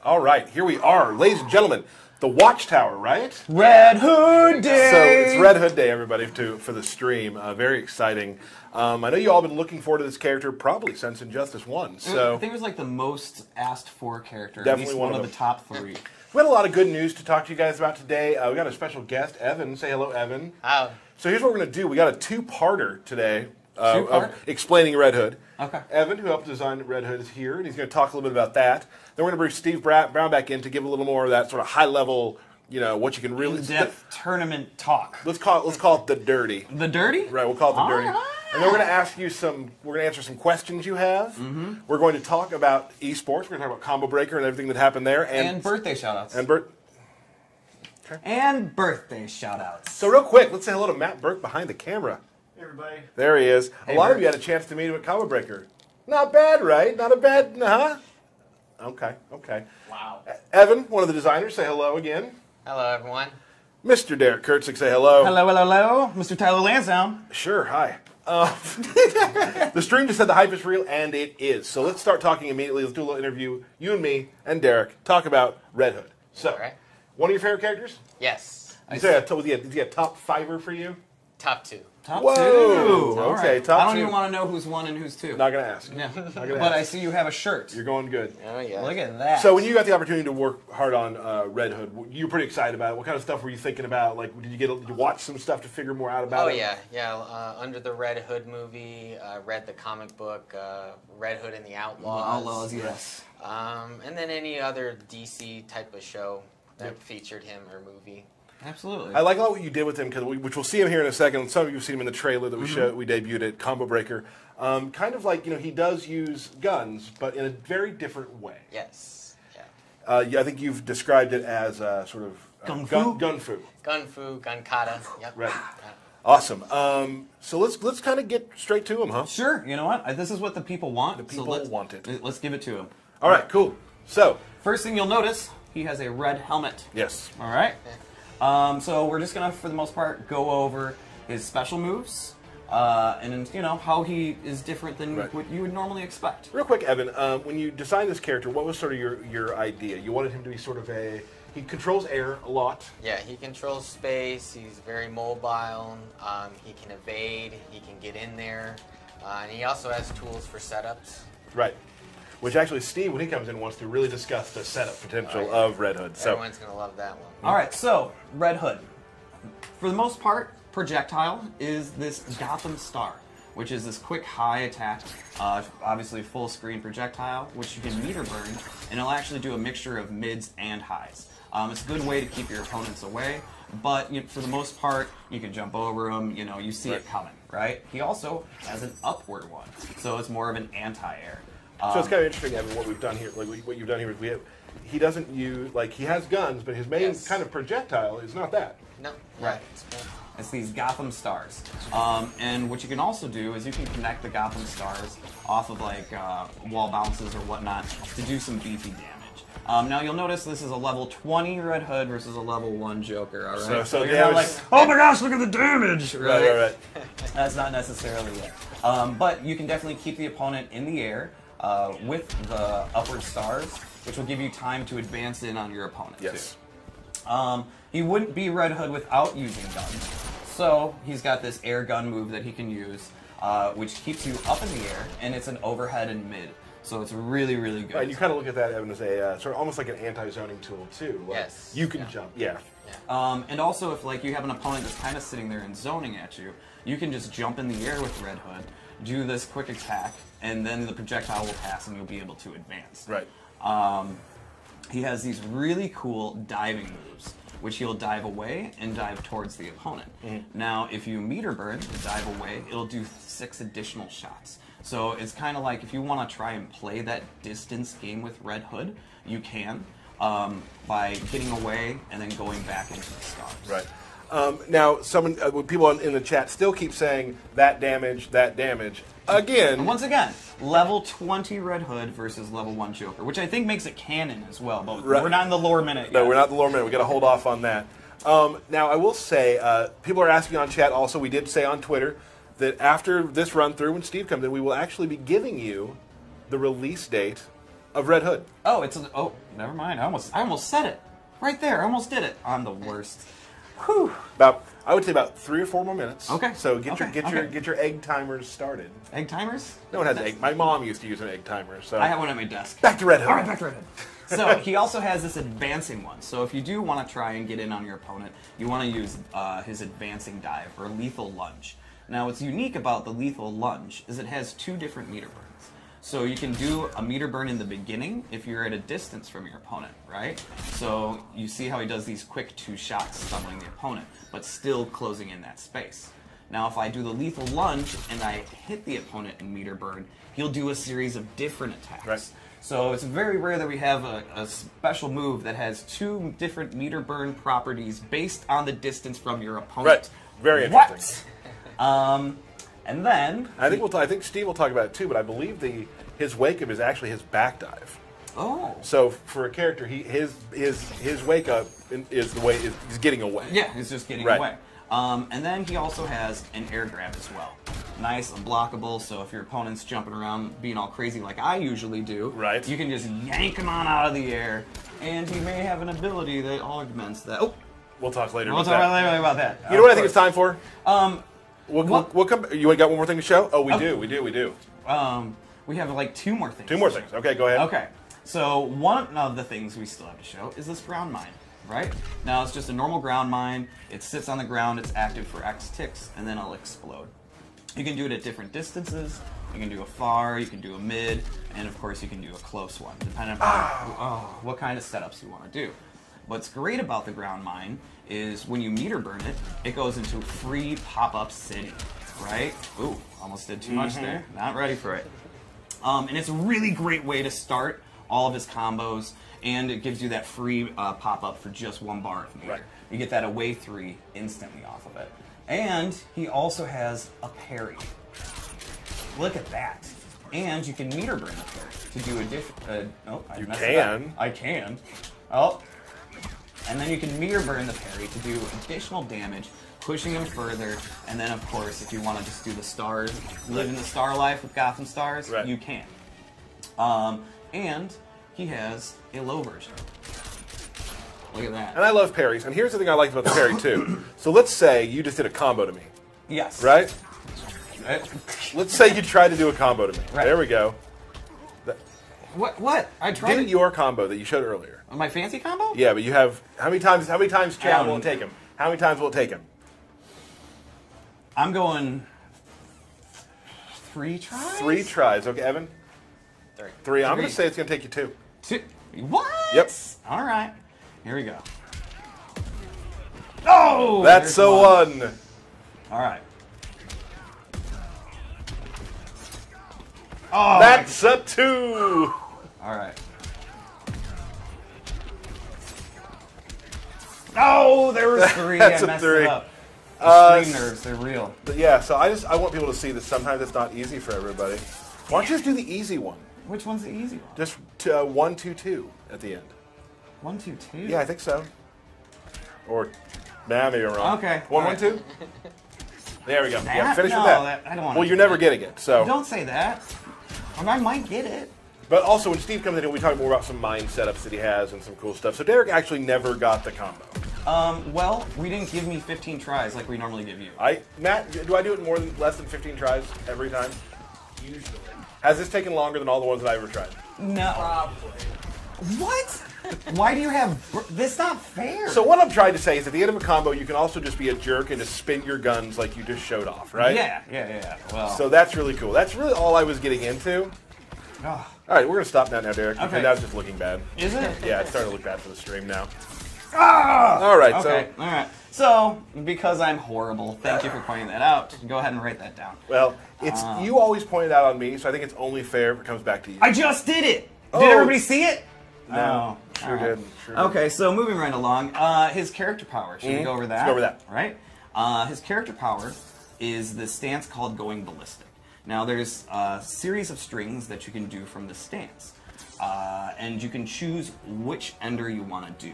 All right, here we are, ladies and gentlemen. The Watchtower, right? Red Hood Day! So it's Red Hood Day, everybody, for the stream. Very exciting. I know you all been looking forward to this character probably since Injustice 1. So I think it was like the most asked for character. Definitely at least one one of of the top 3. we had a lot of good news to talk to you guys about today. We got a special guest, Evan. Say hello, Evan. Oh. So here's what we're going to do. We got a two-parter today Two-part? of explaining Red Hood. Okay. Evan, who helped design Red Hood, is here, and he's going to talk a little bit about that. Then we're going to bring Steve Brown back in to give a little more of that sort of high-level, you know, what you can really... In-depth tournament talk. Let's call it the dirty. The dirty? Right, we'll call it the dirty. Right. And then we're going to ask you we're going to answer some questions you have. Mm-hmm. We're going to talk about esports. We're going to talk about Combo Breaker and everything that happened there. And birthday shoutouts. And birthday shoutouts. So real quick, let's say hello to Matt Burke behind the camera. Hey, everybody. There he is. Hey, a lot Burke. of you had a chance to meet him at Combo Breaker. Not bad, right? Not a bad, huh? Okay. Wow. Evan, one of the designers, say hello again. Hello, everyone. Mr. Derek Kurtzik, say hello. Hello. Mr. Tyler Lansdowne. Sure, hi. The stream just said the hype is real, and it is. So let's start talking immediately. Let's do a little interview. You and me and Derek talk about Red Hood. So, All right. one of your favorite characters? Yes. You say is he a top fiver for you? Top 2. Top Whoa. 2. All Okay, right. top I don't 2. even want to know who's 1 and who's 2. Not going to ask. Yeah. Not gonna But ask. I see you have a shirt. You're going good. Oh, yeah. Look at that. So when you got the opportunity to work hard on Red Hood, you were pretty excited about it. What kind of stuff were you thinking about? Like, did you watch some stuff to figure more out about it? Oh, yeah. Under the Red Hood movie, read the comic book, Red Hood and the Outlaws. Outlaws, yes. And then any other DC type of show that featured him or movie. Absolutely. I like a lot what you did with him, which we'll see him here in a second. Some of you have seen him in the trailer that we debuted at Combo Breaker. Kind of like, he does use guns, but in a very different way. Yes. Yeah. I think you've described it as sort of Gun fu? Gun fu. Gun fu, gun kata. Yep. Right. Yeah. Awesome. So let's kind of get straight to him, huh? Sure. You know what? This is what the people want. The people want it. Let's give it to them. All right, cool. So, First thing you'll notice, he has a red helmet. yes. All right. So we're just gonna, for the most part, go over his special moves, and how he is different than what you would normally expect. Real quick, Evan, when you designed this character, what was sort of your idea? You wanted him to be sort of he controls air a lot. Yeah, he controls space. He's very mobile. He can evade. He can get in there. And he also has tools for setups. Right. Which actually, Steve, when he comes in, wants to really discuss the setup potential of Red Hood. So, Everyone's going to love that one. All right. So Red Hood, for the most part, projectile is this Gotham Star, which is this quick high attack, obviously full screen projectile, which you can meter burn, and it'll actually do a mixture of mids and highs. It's a good way to keep your opponents away, but for the most part, you can jump over them. You see it coming, right? He also has an upward one, so it's more of an anti-air. so it's kind of interesting, Evan, what we've done here. Like what you've done here is he doesn't use he has guns, but his main kind of projectile is not that. No. Right. It's these Gotham Stars. And what you can also do is you can connect the Gotham Stars off of wall bounces or whatnot to do some beefy damage. Now you'll notice this is a level 20 Red Hood versus a level 1 Joker, alright? So you're not like, oh my gosh, look at the damage! Right. That's not necessarily it. But you can definitely keep the opponent in the air with the upward stars, which will give you time to advance in on your opponent Yes. too. He wouldn't be Red Hood without using guns. So he's got this air gun move that he can use, which keeps you up in the air, and it's an overhead and mid. So it's really, really good. Right, you kind of look at that, Evan, as a sort of almost like an anti-zoning tool too. Yes. You can jump. Yeah. And also, if you have an opponent that's kind of sitting there and zoning at you, you can just jump in the air with Red Hood, do this quick attack, and then the projectile will pass, and you'll be able to advance. Right. He has these really cool diving moves, which he'll dive away and dive towards the opponent. Now, if you meter burn, dive away, it'll do 6 additional shots. So it's kind of like if you want to try and play that distance game with Red Hood, you can by getting away and then going back into the stars. Right. Now, people in the chat still keep saying that damage. Again. And once again, level 20 Red Hood versus level 1 Joker, which I think makes it canon as well, but we're not in the lore minute yet. No, we're not in the lore minute. We've got to hold off on that. Now, I will say, people are asking on chat also, we did say on Twitter, that after this run through, when Steve comes in, we will actually be giving you the release date of Red Hood. Oh, it's a, oh, never mind. I almost said it. Right there. I almost did it. I'm the worst. Whew. I would say about 3 or 4 more minutes. Okay. So get Okay. your egg timers started. Egg timers? No one has egg. My mom used to use an egg timer. So I have one at my desk. back to Red Hood. All right, back to Red Hood. So he also has this advancing one. So if you do want to try and get in on your opponent, you want to use his advancing dive or lethal lunge. Now what's unique about the lethal lunge is it has 2 different meter burns. So you can do a meter burn in the beginning if you're at a distance from your opponent, right? So you see how he does these quick 2 shots stumbling the opponent, but still closing in that space. Now if I do the lethal lunge and I hit the opponent in meter burn, he'll do a series of different attacks. Right. So it's very rare that we have a special move that has 2 different meter burn properties based on the distance from your opponent. Right. Very interesting. What? And then I think Steve will talk about it too, but I believe his wake up is actually his back dive. oh, So for a character, his wake up is the way is getting away. yeah, he's just getting Right. away. And then he also has an air grab as well. Nice, unblockable, so if your opponent's jumping around being all crazy like I usually do, Right. you can just yank him on out of the air, and he may have an ability that augments that. Oh, We'll talk later. we'll about talk that. later about that. You know what I think it's time for? We'll what- come. You got one more thing to show? Oh, we do. We have like 2 more things. 2 more things. Okay, go ahead. Okay, so one of the things we still have to show is this ground mine, right? Now it's just a normal ground mine. It sits on the ground, it's active for X ticks, and then it'll explode. You can do it at different distances. You can do a far, you can do a mid, and of course you can do a close one, depending upon what kind of setups you want to do. What's great about the ground mine is when you meter burn it, it goes into free pop-up city, right? Ooh, almost did too much there. Not ready for it. And it's a really great way to start all of his combos, and it gives you that free pop-up for just 1 bar of meter. Right. You get that away 3 instantly off of it. And he also has a parry. Look at that. And you can meter burn the parry to do addition. Oh, I messed it up. I can. Oh. And then you can meter burn the parry to do additional damage, pushing him further. And then, of course, if you want to just do the stars, live in the star life with Gotham Stars, Right. you can. And he has a low version. Look at that. And I love parries. And here's the thing I like about the parry too. So let's say you just did a combo to me, Yes. right? Right. Let's say you tried to do a combo to me. Right. There we go. What? I tried Did your combo that you showed earlier? my fancy combo? Yeah, but you have how many times? Chat will it Um, take him? How many times will it take him? I'm going 3 tries. 3 tries. Okay, Evan. 3. 3. I'm going 3. to say it's going to take you 2. 2. What? Yep. All right. Here we go. Oh! That's there's so one. one. All right. Oh, That's a 2. all right. Oh, there was 3. That's I a messed 3. it up. The stream nerves, they're real. But yeah, so I want people to see that sometimes it's not easy for everybody. Why don't you just do the easy one? Which one's the easy one? Just 1, 2, 2 at the end. 1, 2, 2. Yeah, I think so. Or, nah, maybe I'm wrong. Okay. 1, All 1, right. 2. There we go. Yeah, That? finish No, with that. I don't wanna Well, do you're never that. getting it. So, Don't say that. I might get it. but also when Steve comes in, we talk more about some mind setups that he has and some cool stuff. So Derek actually never got the combo. Well, we didn't give me 15 tries like we normally give you. Matt, do I do it less than 15 tries every time? Usually. Has this taken longer than all the ones that I ever tried? No. Probably. What? Why do you have... This not fair. So what I'm trying to say is at the end of a combo, you can also just be a jerk and just spin your guns like you just showed off, right? Yeah. Well... So that's really cool. That's really all I was getting into. oh, All right, we're going to stop now, Derek, because Okay. now it's just looking bad. is it? Yeah, it's starting to look bad for the stream now. Ah! All right, Okay, all right. So, because I'm horrible, thank you for pointing that out. Go ahead and write that down. Well, it's you always point it out on me, so I think it's only fair if it comes back to you. I just did it! Oh. Did everybody see it? No, Oh, sure all right. did. Sure did. Okay, so moving right along, his character power. Should we go over that? Let's go over that. Right? His character power is the stance called going ballistic. Now, there's a series of strings that you can do from the stance. And you can choose which ender you want to do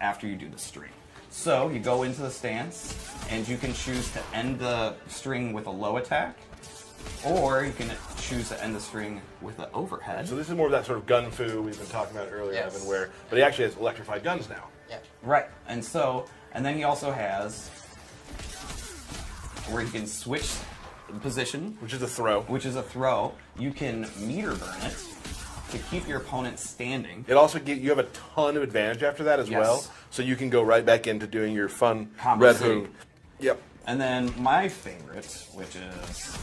after you do the string. So, you go into the stance, and you can choose to end the string with a low attack, Or you can choose to end the string with an overhead. So this is more of that sort of gun fu we've been talking about earlier, Yes. Evan, but he actually has electrified guns now. Yeah. Right. And then he also has where you can switch position, Which is a throw. which is a throw. You can meter burn it to keep your opponent standing. It also you have a ton of advantage after that as Yes. well, so you can go right back into doing your fun Combo Red City. Hood. Yep. And then my favorite, which is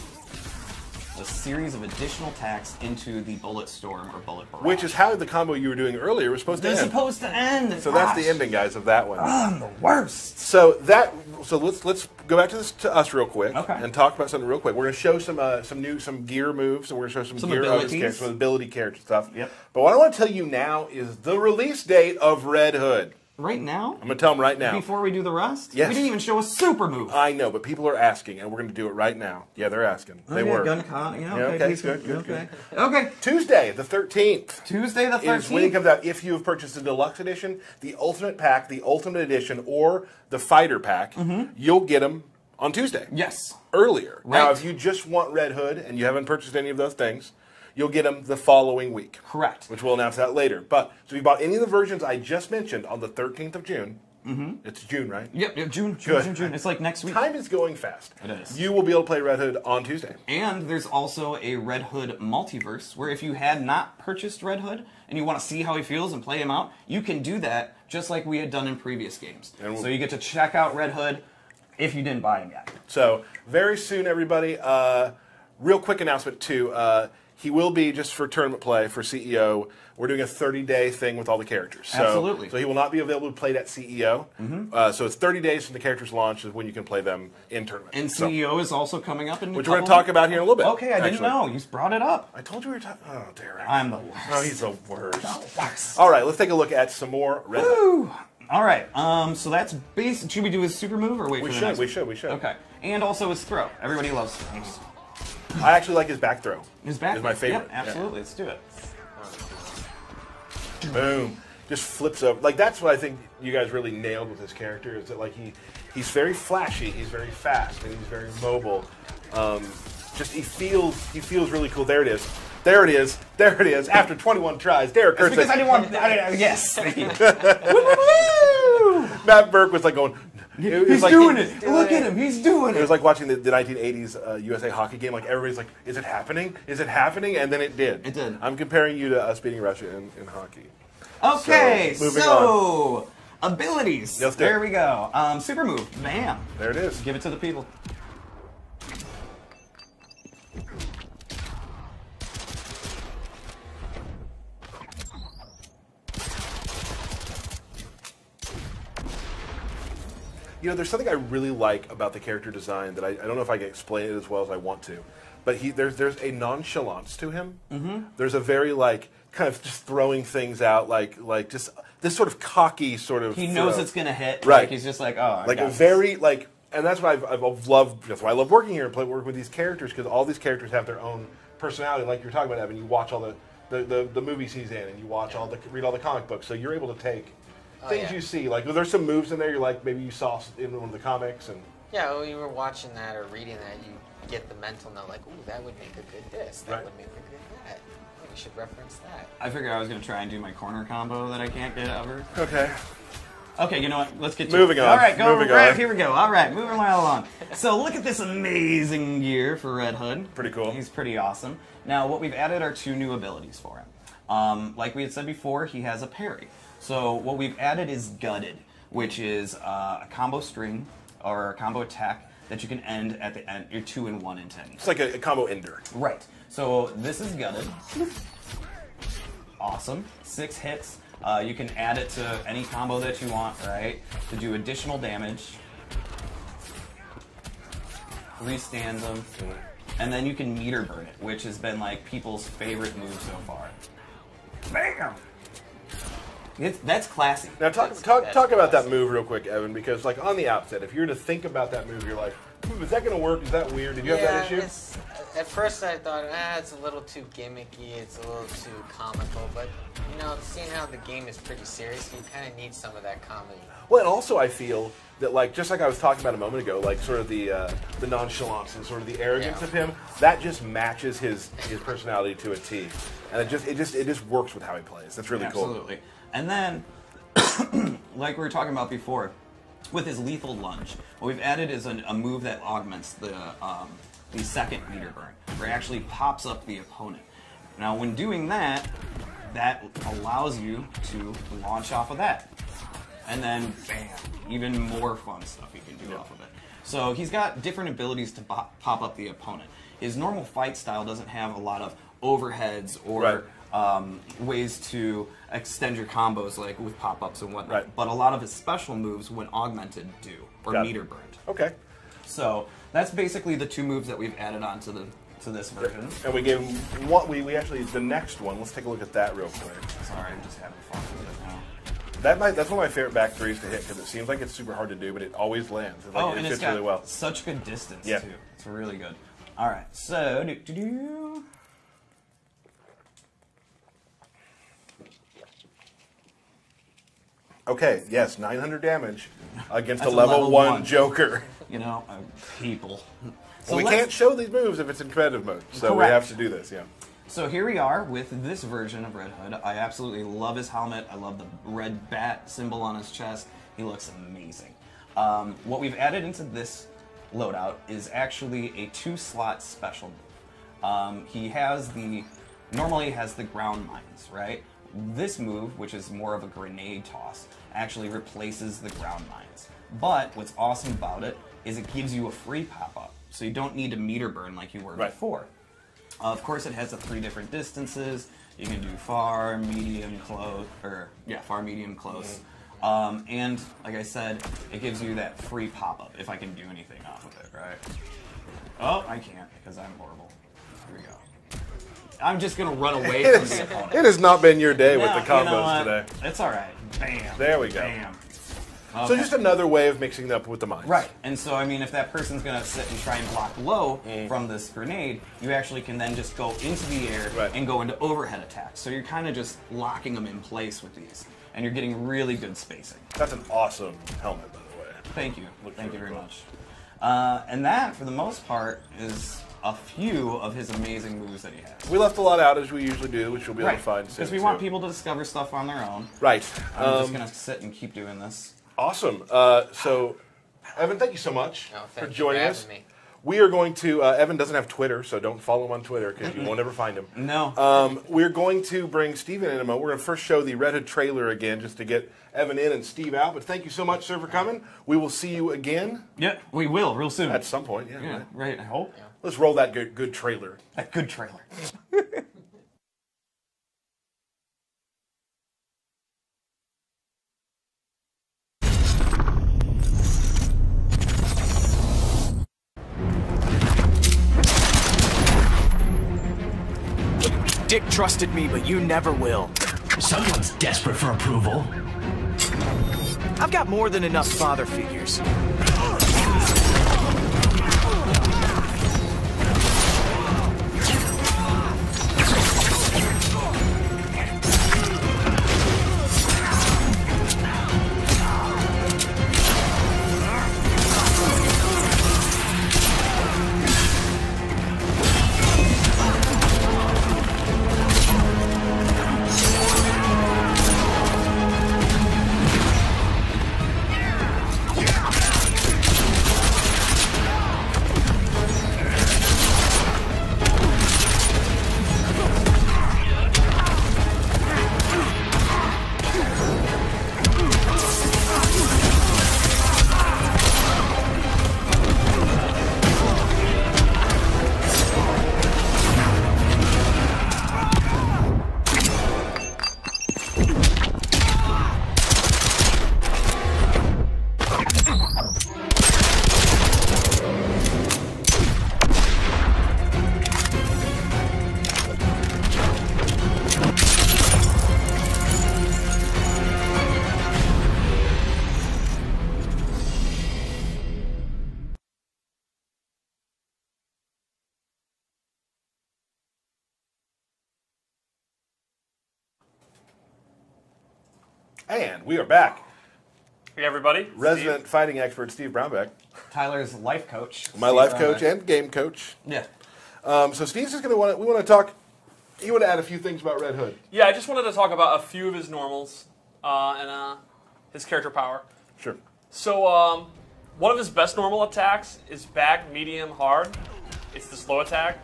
a series of additional attacks into the Bullet Storm or Bullet Barrage. Which is how the combo you were doing earlier was supposed to They're end. supposed to end. So that's the Gosh. ending, guys, of that one. I'm the worst. So let's go back to us real quick Okay. and talk about something real quick. We're going to show some gear moves, and we're going to show some gear abilities. some ability character stuff. Yep. But what I want to tell you now is the release date of Red Hood. Right now? I'm going to tell them right now. Before we do the rest? Yes. We didn't even show a super move. I know, but people are asking, and we're going to do it right now. Yeah, they're asking. They were. Gun con. Yeah, Okay, okay, please, good. Okay. Tuesday, the 13th. Tuesday the 13th. Is when it comes out. If you have purchased the deluxe edition, the ultimate pack, the ultimate edition, or the fighter pack, you'll get them on Tuesday. Yes. Earlier. Now, Right. if you just want Red Hood and you haven't purchased any of those things, you'll get them the following week. Correct. Which we'll announce that later. But so if you bought any of the versions I just mentioned on the 13th of June, it's June, right? Yep, June. It's like next week. Time is going fast. It is. You will be able to play Red Hood on Tuesday. And there's also a Red Hood multiverse where if you had not purchased Red Hood and you want to see how he feels and play him out, you can do that just like we had done in previous games. And So you get to check out Red Hood if you didn't buy him yet. So very soon, everybody. Real quick announcement too. He will be just for tournament play for CEO. We're doing a 30-day thing with all the characters. So, Absolutely. So he will not be available to play at CEO. So it's 30 days from the characters launch is when you can play them in tournament. And So- CEO is also coming up in which we're going to talk about here in a little bit. Okay, I didn't actually. know. You brought it up. I told you we were talking. Oh, Derek. I'm the worst. Oh, he's the worst. Worst. All right, let's take a look at some more Red Hood. Woo! All right. So that's base. Should we do his super move or wait for the next? We should. Okay. And also his throw. Everybody loves throws. I actually like his back throw. His back is my favorite. Yep, absolutely. Let's do it. Yeah. Boom. Just flips over. Like that's what I think you guys really nailed with his character is that like he's very flashy, he's very fast, and he's very mobile. Just he feels really cool. There it is. There it is. There it is. After 21 tries, Derek It's Kurtz. because I didn't want. Yes. Thank you. Matt Burke was like going. He's doing it. Look at him. He's doing It it. was like watching the 1980s USA hockey game. Like everybody's like, "Is it happening? Is it happening?" And then it did. It did. I'm comparing you to us beating Russia in hockey. Okay. So, moving So abilities. Let's do There it. we go. Super move. Bam. There it is. Give it to the people. You know, there's something I really like about the character design that I don't know if I can explain it as well as I want to, but there's a nonchalance to him. Mm-hmm. There's a very like kind of just throwing things out like just this sort of cocky sort of. He knows throw. it's gonna hit. Right. Like he's just like, oh, I Like got a this. very like, and that's why I've loved. That's why I love working here and working with these characters because all these characters have their own personality. Like you're talking about, Evan, you watch all the movies he's in, and you watch read all the comic books, so you're able to take. Things you see, like there's some moves in there. You're like maybe you saw in one of the comics, and Yeah, when you were watching that or reading that, you get the mental note like, ooh, that would make a good this. That Right. would make a good that. Oh, we should reference that. I figured I was gonna try and do my corner combo that I can't get ever. okay, Okay, you know what? Let's get to Moving it. on. All right, go Moving right on. here we go. All right, moving right along. So look at this amazing gear for Red Hood. Pretty cool. He's pretty awesome. Now, what we've added are 2 new abilities for him. Like we had said before, he has a parry. So what we've added is Gutted, which is a combo string or a combo attack that you can end at the end. You're 2 and 1 in 10. it's like a combo ender. Right. So this is Gutted. Awesome. 6 hits. You can add it to any combo that you want, right? To do additional damage. Restand them. And then you can meter burn it, which has been like people's favorite move so far. Bam! That's classy. Now talk about that move real quick, Evan, because like on the outset, if you were to think about that move, you're like, is that going to work? Is that weird? Did you have that issue? At first I thought, it's a little too gimmicky, it's a little too comical, but, you know, seeing how the game is pretty serious, you kind of need some of that comedy. Well, and also I feel that, like, just like I was talking about a moment ago, like sort of the nonchalance and sort of the arrogance of him, that just matches his personality to a T, and it just works with how he plays. That's really cool. Absolutely. And then, like we were talking about before, with his lethal lunge, what we've added is a move that augments the second meter burn, where it actually pops up the opponent. Now, when doing that, that allows you to launch off of that. And then, bam, even more fun stuff you can do off of it. So he's got different abilities to pop up the opponent. His normal fight style doesn't have a lot of overheads or ways to extend your combos, like with pop-ups and whatnot. Right. But a lot of his special moves, when augmented, do, or meter burned. Okay. So that's basically the two moves that we've added on to this version. And we gave him what we actually, the next one, let's take a look at that real quick. Sorry, I'm just having fun with it now. That's one of my favorite back threes to hit, because it seems like it's super hard to do, but it always lands. It's like, and it it's fits got really well. such good distance, Yeah. too. It's really good. All right, so... Okay, yes, 900 damage against a That's a level level 1 one. Joker. You know, people. So Well, we let's- can't show these moves if it's in competitive mode, so we Correct. have to do this, yeah. So here we are with this version of Red Hood. I absolutely love his helmet. I love the red bat symbol on his chest. He looks amazing. What we've added into this loadout is actually a 2-slot special move. He normally has the ground mines, right? This move, which is more of a grenade toss, actually replaces the ground mines. But what's awesome about it is it gives you a free pop-up, so you don't need to meter burn like you were before. Of course, it has the 3 different distances. You can do far, medium, close, far, medium, close. And like I said, it gives you that free pop-up if I can do anything off of it, right? Oh, I can't because I'm horrible. Here we go. I'm just gonna run away from the opponent. It has not been your day with the No, you know combos what? today. It's all right. Bam. There we go. Bam. So just another way of mixing it up with the mines. Right, and so I mean, if that person's gonna sit and try and block low from this grenade, you actually can then just go into the air and go into overhead attacks. So you're kind of just locking them in place with these, and you're getting really good spacing. That's an awesome helmet, by the way. Thank you. Thank you really very cool. much. And that, for the most part, is a few of his amazing moves that he has. We left a lot out, as we usually do, which you'll be able to find soon. Because we want people to discover stuff on their own. Right. I'm just gonna sit and keep doing this. Awesome. So, Evan, thank you so much for joining us. Me. We are going to, Evan doesn't have Twitter, so don't follow him on Twitter because you won't ever find him. No. We're going to bring Steven in a moment. We're going to first show the Red Hood trailer again just to get Evan in and Steve out. But thank you so much, sir, for coming. We will see you again. Yeah, we will, real soon. At some point, yeah. Yeah, right, I hope. Yeah. Let's roll that good trailer. That good trailer. Dick trusted me, but you never will. Someone's desperate for approval. I've got more than enough father figures. And we are back. Hey, everybody. Resident fighting expert Steve Brownback. Tyler's life coach. My life coach and game coach. Yeah. So Steve's just going to we want to talk. You want to add a few things about Red Hood? Yeah, I just wanted to talk about a few of his normals and his character power. Sure. So one of his best normal attacks is back, medium, hard. It's the slow attack.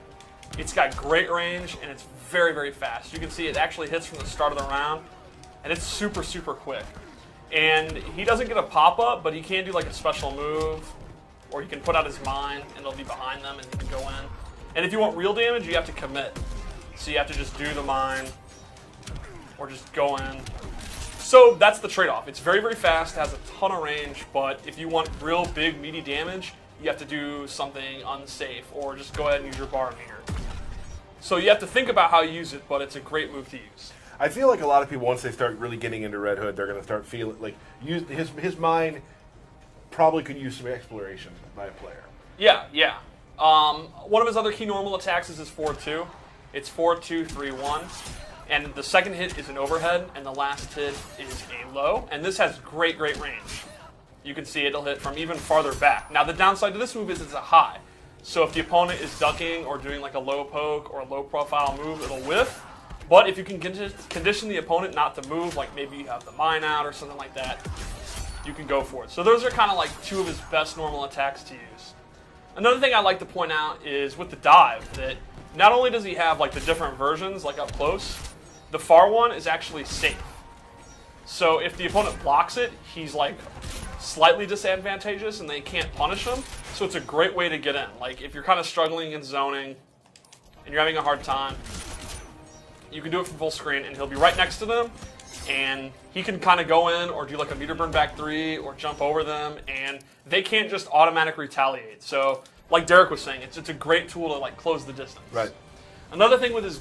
It's got great range and it's very, very fast. You can see it actually hits from the start of the round, and it's super, super quick. And he doesn't get a pop-up, but he can do like a special move, or he can put out his mine, and it'll be behind them, and he can go in. And if you want real damage, you have to commit. So you have to just do the mine, or just go in. So that's the trade-off. It's very, very fast, has a ton of range, but if you want real big, meaty damage, you have to do something unsafe, or just go ahead and use your bar meter. So you have to think about how you use it, but it's a great move to use. I feel like a lot of people, once they start really getting into Red Hood, they're going to start feeling like his mind probably could use some exploration by a player. Yeah, yeah. One of his other key normal attacks is his 4-2. It's 4-2-3-1, and the second hit is an overhead, and the last hit is a low. And this has great, great range. You can see it'll hit from even farther back. Now the downside to this move is it's a high. So if the opponent is ducking or doing like a low poke or a low profile move, it'll whiff. But if you can condition the opponent not to move, like maybe you have the mine out or something like that, you can go for it. So those are kind of like two of his best normal attacks to use. Another thing I'd like to point out is with the dive, that not only does he have like the different versions, like up close, the far one is actually safe. So if the opponent blocks it, he's like slightly disadvantageous and they can't punish him. So it's a great way to get in. Like if you're kind of struggling in zoning and you're having a hard time, you can do it from full screen and he'll be right next to them, and he can kind of go in or do like a meter burn back 3 or jump over them, and they can't just automatic retaliate. So like Derek was saying, it's a great tool to like close the distance. Right. Another thing with his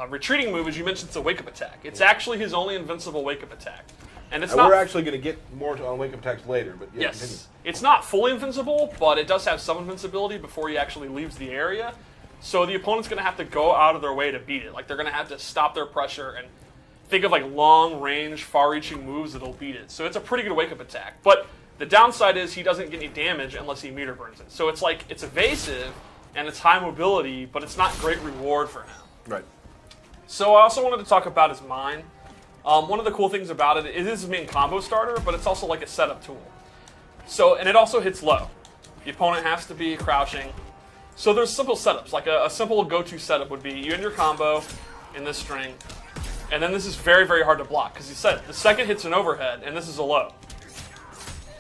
retreating move is you mentioned it's a wake-up attack. It's actually his only invincible wake-up attack. And it's not. We're actually going to get more on wake-up attacks later, but yeah, yes, continue. It's not fully invincible, but it does have some invincibility before he actually leaves the area. So the opponent's going to have to go out of their way to beat it. Like they're going to have to stop their pressure and think of like long-range, far-reaching moves that'll beat it. So it's a pretty good wake-up attack. But the downside is he doesn't get any damage unless he meter burns it. So it's like it's evasive and it's high mobility, but it's not great reward for him. Right. So I also wanted to talk about his mine. One of the cool things about it is his main combo starter, but it's also like a setup tool. So, and it also hits low. The opponent has to be crouching. So there's simple setups. Like a simple go-to setup would be you end your combo in this string, and then this is very, very hard to block because you said the second hit's an overhead, and this is a low.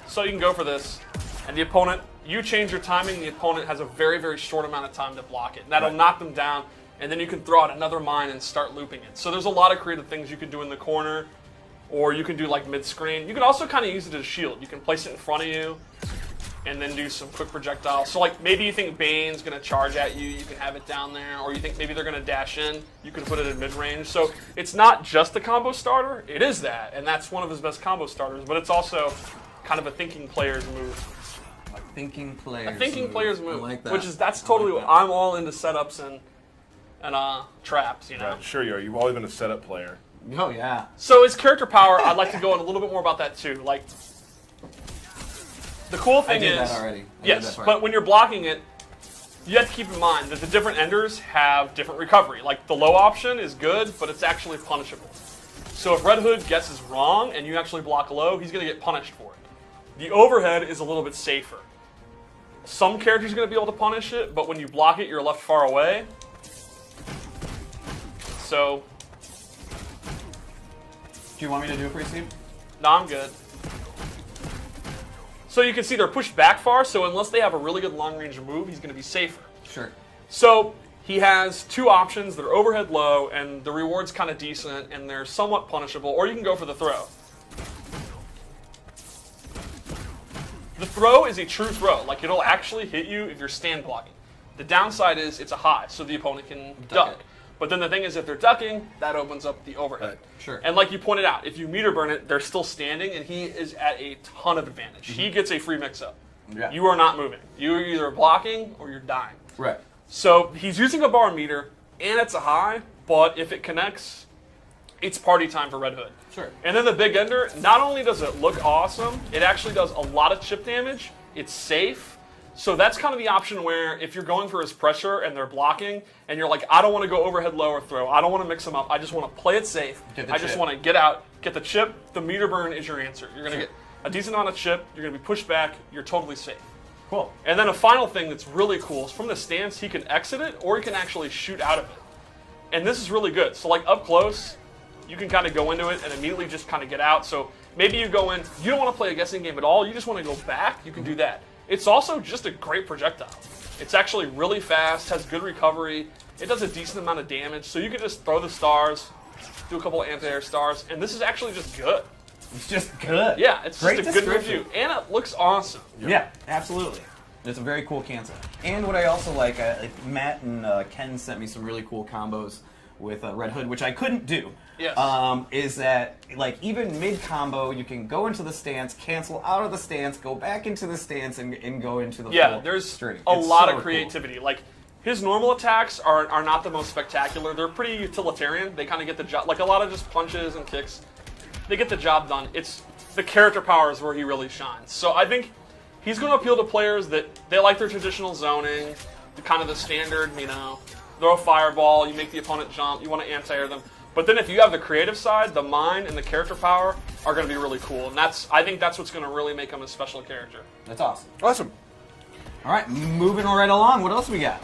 So you can go for this, and the opponent, you change your timing, the opponent has a very, very short amount of time to block it. And that'll knock them down, and then you can throw out another mine and start looping it. So there's a lot of creative things you can do in the corner, or you can do like mid-screen. You can also kind of use it as a shield. You can place it in front of you, and then do some quick projectiles. So like maybe you think Bane's going to charge at you, you can have it down there, or you think maybe they're going to dash in, you can put it in mid-range. So it's not just a combo starter, it is that, and that's one of his best combo starters, but it's also kind of a thinking player's move. A thinking player's move. I like that. Which is, that's totally what I'm all into setups and traps, you know. Right. Sure you are. You've always been a setup player. Oh, yeah. So his character power, I'd like to go in a little bit more about that too. Like, the cool thing I did is, that already. yes, but when you're blocking it, you have to keep in mind that the different enders have different recovery. Like the low option is good, but it's actually punishable. So if Red Hood guesses wrong and you actually block low, he's going to get punished for it. The overhead is a little bit safer. Some characters are going to be able to punish it, but when you block it, you're left far away. So, do you want me to do it for you, Steve? No, I'm good. So you can see they're pushed back far, so unless they have a really good long-range move, he's going to be safer. Sure. So he has two options that are overhead low, and the reward's kind of decent, and they're somewhat punishable, or you can go for the throw. The throw is a true throw. Like, it'll actually hit you if you're stand blocking. The downside is it's a high, so the opponent can duck. But then the thing is, if they're ducking, that opens up the overhead. Right. Sure. And like you pointed out, if you meter burn it, they're still standing, and he is at a ton of advantage. He gets a free mix-up. Yeah. You are not moving. You're either blocking or you're dying. Right. So he's using a bar meter, and it's a high, but if it connects, it's party time for Red Hood. Sure. And then the Big Ender, not only does it look awesome, it actually does a lot of chip damage. It's safe. So that's kind of the option where if you're going for his pressure and they're blocking, and you're like, I don't want to go overhead low or throw. I don't want to mix them up. I just want to play it safe. I just want to get out, get the chip. The meter burn is your answer. You're going to get a decent amount of chip. You're going to be pushed back. You're totally safe. Cool. And then a final thing that's really cool is from the stance, he can exit it or he can actually shoot out of it. And this is really good. So like up close, you can kind of go into it and immediately just kind of get out. So maybe you go in, you don't want to play a guessing game at all, you just want to go back, you can do that. It's also just a great projectile. It's actually really fast, has good recovery, it does a decent amount of damage, so you can just throw the stars, do a couple of anti-air stars, and this is actually just good. It's just good. Yeah, it's Great just a good description. review, and it looks awesome. Yeah, absolutely. It's a very cool cancel. And what I also like Matt and Ken sent me some really cool combos with Red Hood, which I couldn't do. Yes. Is that, like, even mid-combo, you can go into the stance, cancel out of the stance, go back into the stance, and go into the full There's string. a It's lot so of creativity. Like, his normal attacks are not the most spectacular. They're pretty utilitarian. They kind of get the job, like a lot of just punches and kicks. They get the job done. It's the character power is where he really shines. So I think he's going to appeal to players that they like their traditional zoning, the kind of the standard, you know, throw a fireball, you make the opponent jump, you want to anti-air them. But then if you have the creative side, the mind and the character power are going to be really cool. And I think that's what's going to really make him a special character. That's awesome. Awesome. All right, moving right along. What else we got?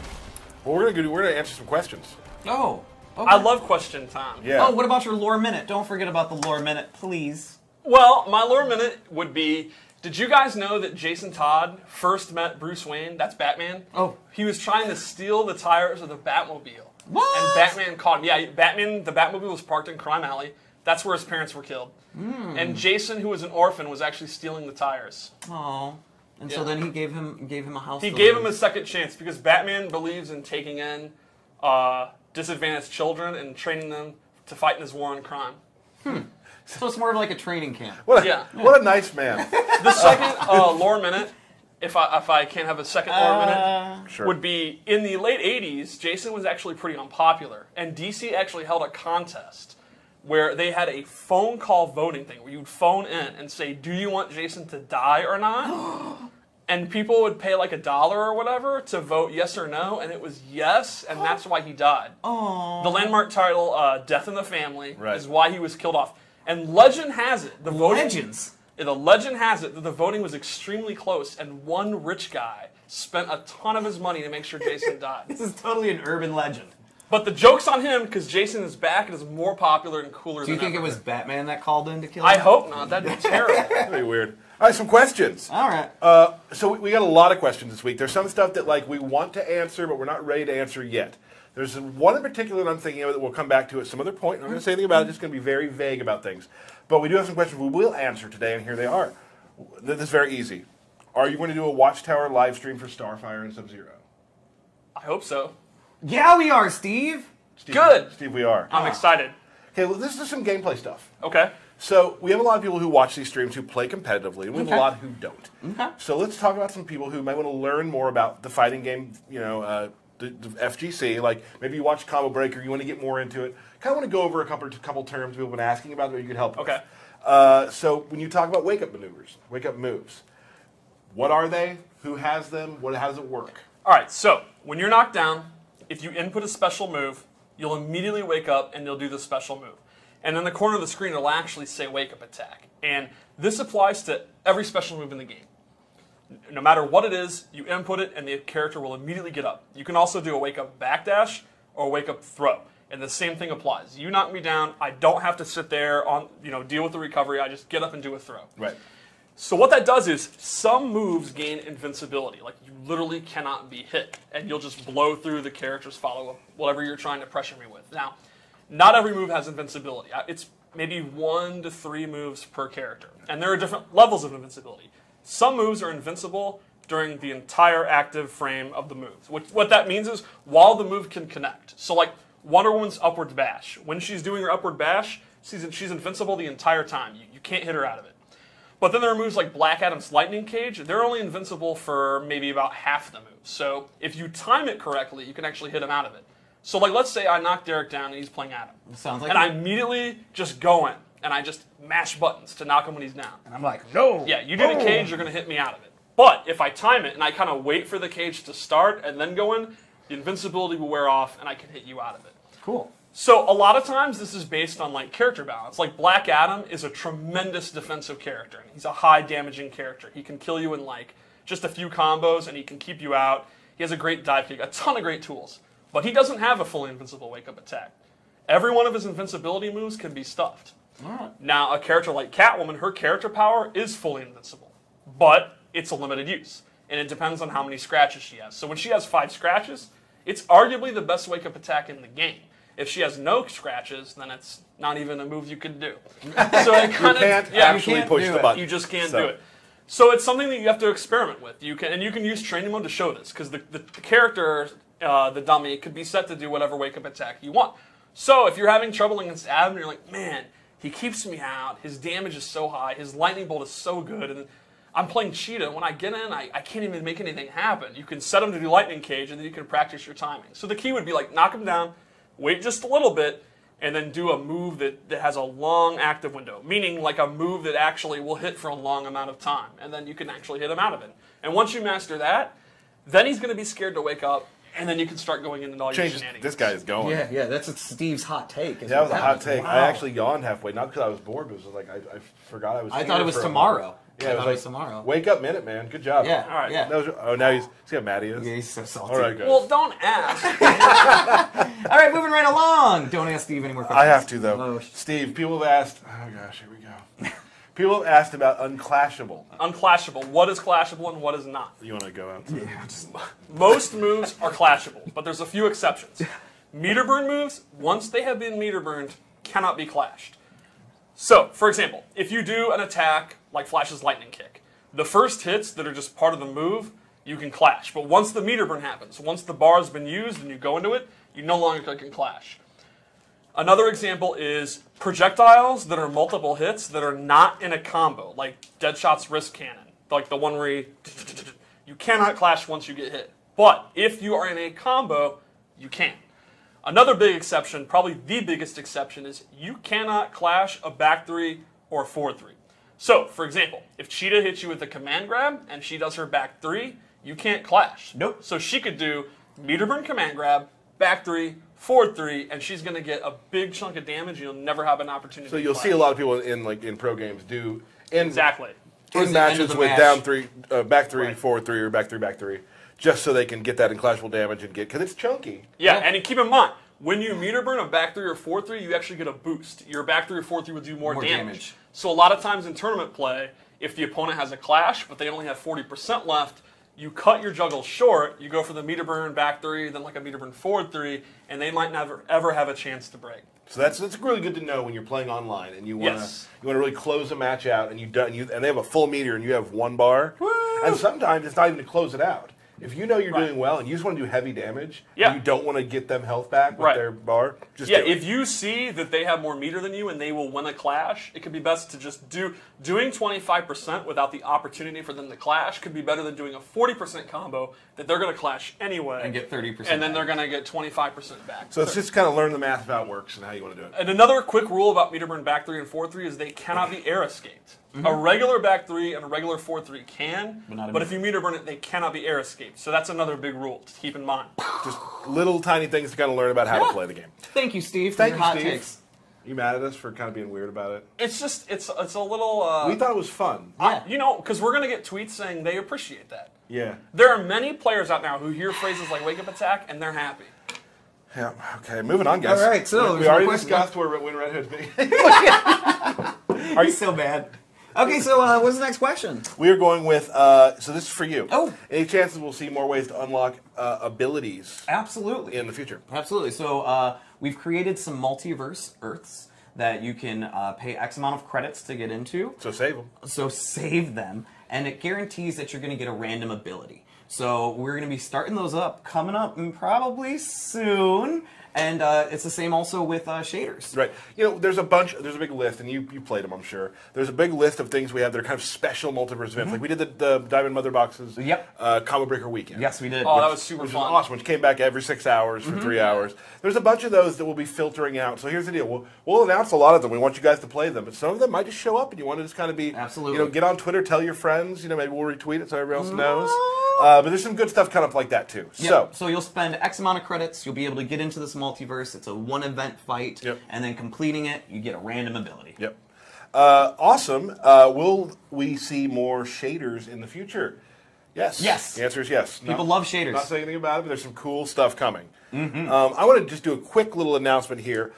Well, we're gonna answer some questions. Oh. Okay. I love question time. Yeah. Oh, what about your lore minute? Don't forget about the lore minute, please. Well, my lore minute would be, did you guys know that Jason Todd first met Bruce Wayne? That's Batman. Oh. He was trying to steal the tires of the Batmobile. What? And Batman caught him. Yeah, the Batmobile was parked in Crime Alley. That's where his parents were killed. And Jason, who was an orphan, was actually stealing the tires. Oh. And so then he gave him a house. He gave him a second chance because Batman believes in taking in disadvantaged children and training them to fight in his war on crime. So it's more of like a training camp. What a, Yeah. what a nice man. The second lore minute, if I can't have a second lore minute, Sure. would be in the late 80s, Jason was actually pretty unpopular. And DC actually held a contest where they had a phone call voting thing where you'd phone in and say, do you want Jason to die or not? And people would pay like $1 or whatever to vote yes or no, and it was yes, and that's why he died. Oh. The landmark title, Death in the Family, Right. is why he was killed off. And legend has it, the voting... Legends. The legend has it that the voting was extremely close, and one rich guy spent a ton of his money to make sure Jason died. This is totally an urban legend. But the joke's on him, because Jason is back and is more popular and cooler Do you than think ever. it was Batman that called in to kill him? I hope not. That'd be terrible. That'd be weird. All right, some questions. All right. So we got a lot of questions this week. There's some stuff that like we want to answer, but we're not ready to answer yet. There's one in particular that I'm thinking of that we'll come back to at some other point. I'm not going to say anything about it. Just going to be very vague about things. But we do have some questions we will answer today, and here they are. This is very easy. Are you going to do a Watchtower live stream for Starfire and Sub-Zero? I hope so. Yeah, we are, Steve. Steve, Good. Steve, we are. I'm excited. Okay, well, this is some gameplay stuff. Okay. So we have a lot of people who watch these streams who play competitively, and we have a Okay. lot who don't. Okay. So let's talk about some people who might want to learn more about the fighting game, you know, the FGC. Like maybe you watch Combo Breaker, you want to get more into it. Kind of want to go over a couple terms people have been asking about that you could help with. Okay. So when you talk about wake-up maneuvers, wake-up moves, what are they? Who has them? How does it work? All right, so when you're knocked down, if you input a special move, you'll immediately wake up and you'll do the special move. And in the corner of the screen, it'll actually say wake up attack. And this applies to every special move in the game. No matter what it is, you input it and the character will immediately get up. You can also do a wake up backdash or a wake up throw. And the same thing applies. You knock me down, I don't have to sit there on, deal with the recovery. I just get up and do a throw. Right. So what that does is some moves gain invincibility. Like you literally cannot be hit, and you'll just blow through the character's follow-up, whatever you're trying to pressure me with. Now, not every move has invincibility. It's maybe 1 to 3 moves per character, and there are different levels of invincibility. Some moves are invincible during the entire active frame of the move. What that means is while the move can connect. So like Wonder Woman's upward bash. When she's doing her upward bash, she's invincible the entire time. You can't hit her out of it. But then there are moves like Black Adam's Lightning Cage. They're only invincible for maybe about half the moves. So if you time it correctly, you can actually hit him out of it. So, like, let's say I knock Derek down and he's playing Adam. Sounds like and I immediately just go in and I just mash buttons to knock him when he's down. And I'm like, no. Yeah, you do the cage, you're going to hit me out of it. But if I time it and I kind of wait for the cage to start and then go in, the invincibility will wear off and I can hit you out of it. Cool. So a lot of times this is based on like character balance. Like Black Adam is a tremendous defensive character. He's a high damaging character. He can kill you in like just a few combos and he can keep you out. He has a great dive kick, a ton of great tools. But he doesn't have a fully invincible wake-up attack. Every one of his invincibility moves can be stuffed. Now, a character like Catwoman, her character power is fully invincible. But it's a limited use. And it depends on how many scratches she has. So when she has 5 scratches, it's arguably the best wake-up attack in the game. If she has no scratches, then it's not even a move you could do. So it kind You can't actually push the button. You just can't do it. So it's something that you have to experiment with. You can use training mode to show this, because the character, the dummy, could be set to do whatever wake-up attack you want. So if you're having trouble against Adam, you're like, man, he keeps me out, his damage is so high, his lightning bolt is so good, and I'm playing Cheetah. When I get in, I can't even make anything happen. You can set him to do lightning cage, and then you can practice your timing. So the key would be like, knock him down, wait just a little bit, and then do a move that has a long active window, meaning like a move that actually will hit for a long amount of time, and then you can actually hit him out of it. And once you master that, then he's going to be scared to wake up, and then you can start going into all your shenanigans. This guy is going. Yeah, that's Steve's hot take. That was a hot take. Wow. I actually yawned halfway, not because I was bored, but it was like I forgot I was. I thought it was tomorrow. Yeah, it was tomorrow. Wake up minute, man. Good job. Yeah. All right. Yeah. Now he's see how mad he is. Yeah, he's so salty. All right, good. Well, don't ask. All right, moving right along. Don't ask Steve any more questions. I have to though. Oh. Steve, people have asked. Oh gosh, here we go. People have asked about unclashable. Unclashable. What is clashable and what is not? You want to go out? Yeah. Most moves are clashable, but there's a few exceptions. Meter burn moves, once they have been meter burned, cannot be clashed. So, for example, if you do an attack like Flash's lightning kick, the first hits that are just part of the move, you can clash. But once the meter burn happens, once the bar has been used and you go into it, you no longer can clash. Another example is projectiles that are multiple hits that are not in a combo, like Deadshot's wrist cannon, like the one where you cannot clash once you get hit. But if you are in a combo, you can. Another big exception, probably the biggest exception, is you cannot clash a back 3 or a forward 3. So, for example, if Cheetah hits you with a command grab and she does her back 3, you can't clash. Nope. So she could do meter burn command grab, back 3, forward 3, and she's going to get a big chunk of damage. You'll never have an opportunity. So you'll see a lot of people in pro games do exactly in matches with down 3, back 3, forward 3, or back 3, back 3, just so they can get that unclashable damage and get because it's chunky. Yeah, and keep in mind when you meter burn a back 3 or forward 3, you actually get a boost. Your back 3 or forward 3 will do more damage. So a lot of times in tournament play, if the opponent has a clash but they only have 40% left, you cut your juggle short, you go for the meter burn back 3, then like a meter burn forward 3, and they might never ever have a chance to break. So that's really good to know when you're playing online and you want to really close a match out and and they have a full meter and you have 1 bar. Woo! And sometimes it's not even to close it out. If you know you're doing well and you just want to do heavy damage, and you don't want to get them health back with their bar, just do it. If you see that they have more meter than you and they will win a clash, it could be best to just doing 25% without the opportunity for them to clash could be better than doing a 40% combo that they're going to clash anyway. And get 30%. And then they're going to get 25% back. So it's just kind of learn the math of how it works and how you want to do it. And another quick rule about meter burn back 3 and forward 3 is they cannot be air escaped. A regular back 3 and a regular forward 3 can, but if you meter burn it, they cannot be air escaped. So that's another big rule to keep in mind. Just little tiny things to kind of learn about how to play the game. Thank you, Steve. Thank you, hot Steve. takes. You mad at us for kind of being weird about it? It's just it's a little. We thought it was fun. Because we're gonna get tweets saying they appreciate that. Yeah. There are many players out now who hear phrases like "wake up attack" and they're happy. Yeah. Okay. Moving on, guys. All right. So we already discussed when Red Hood's being. Are you so bad? Okay, so what's the next question? We are going with, so this is for you. Oh. Any chances we'll see more ways to unlock abilities Absolutely. in the future? Absolutely. So we've created some multiverse Earths that you can pay X amount of credits to get into. So save them. So save them, and it guarantees that you're going to get a random ability. So we're going to be starting those up, coming up probably soon. And it's the same also with shaders. Right. There's a big list, and you played them, I'm sure. There's a big list of things we have that are kind of special multiverse events. Like we did the Diamond Mother Boxes Combo Breaker Weekend. Yes, we did. Oh, that was super Which fun. was awesome, which came back every 6 hours for 3 hours. There's a bunch of those that will be filtering out. So here's the deal. We'll announce a lot of them. We want you guys to play them. But some of them might just show up, and you want to just kind of be... Absolutely. Get on Twitter, tell your friends. Maybe we'll retweet it so everybody else knows. But there's some good stuff coming up like that, too. Yep. So you'll spend X amount of credits. You'll be able to get into this multiverse. It's a one-event fight. Yep. And then completing it, you get a random ability. Yep. Awesome. Will we see more shaders in the future? Yes. Yes. The answer is yes. People love shaders. Not saying anything about it, but there's some cool stuff coming. I want to just do a quick little announcement here.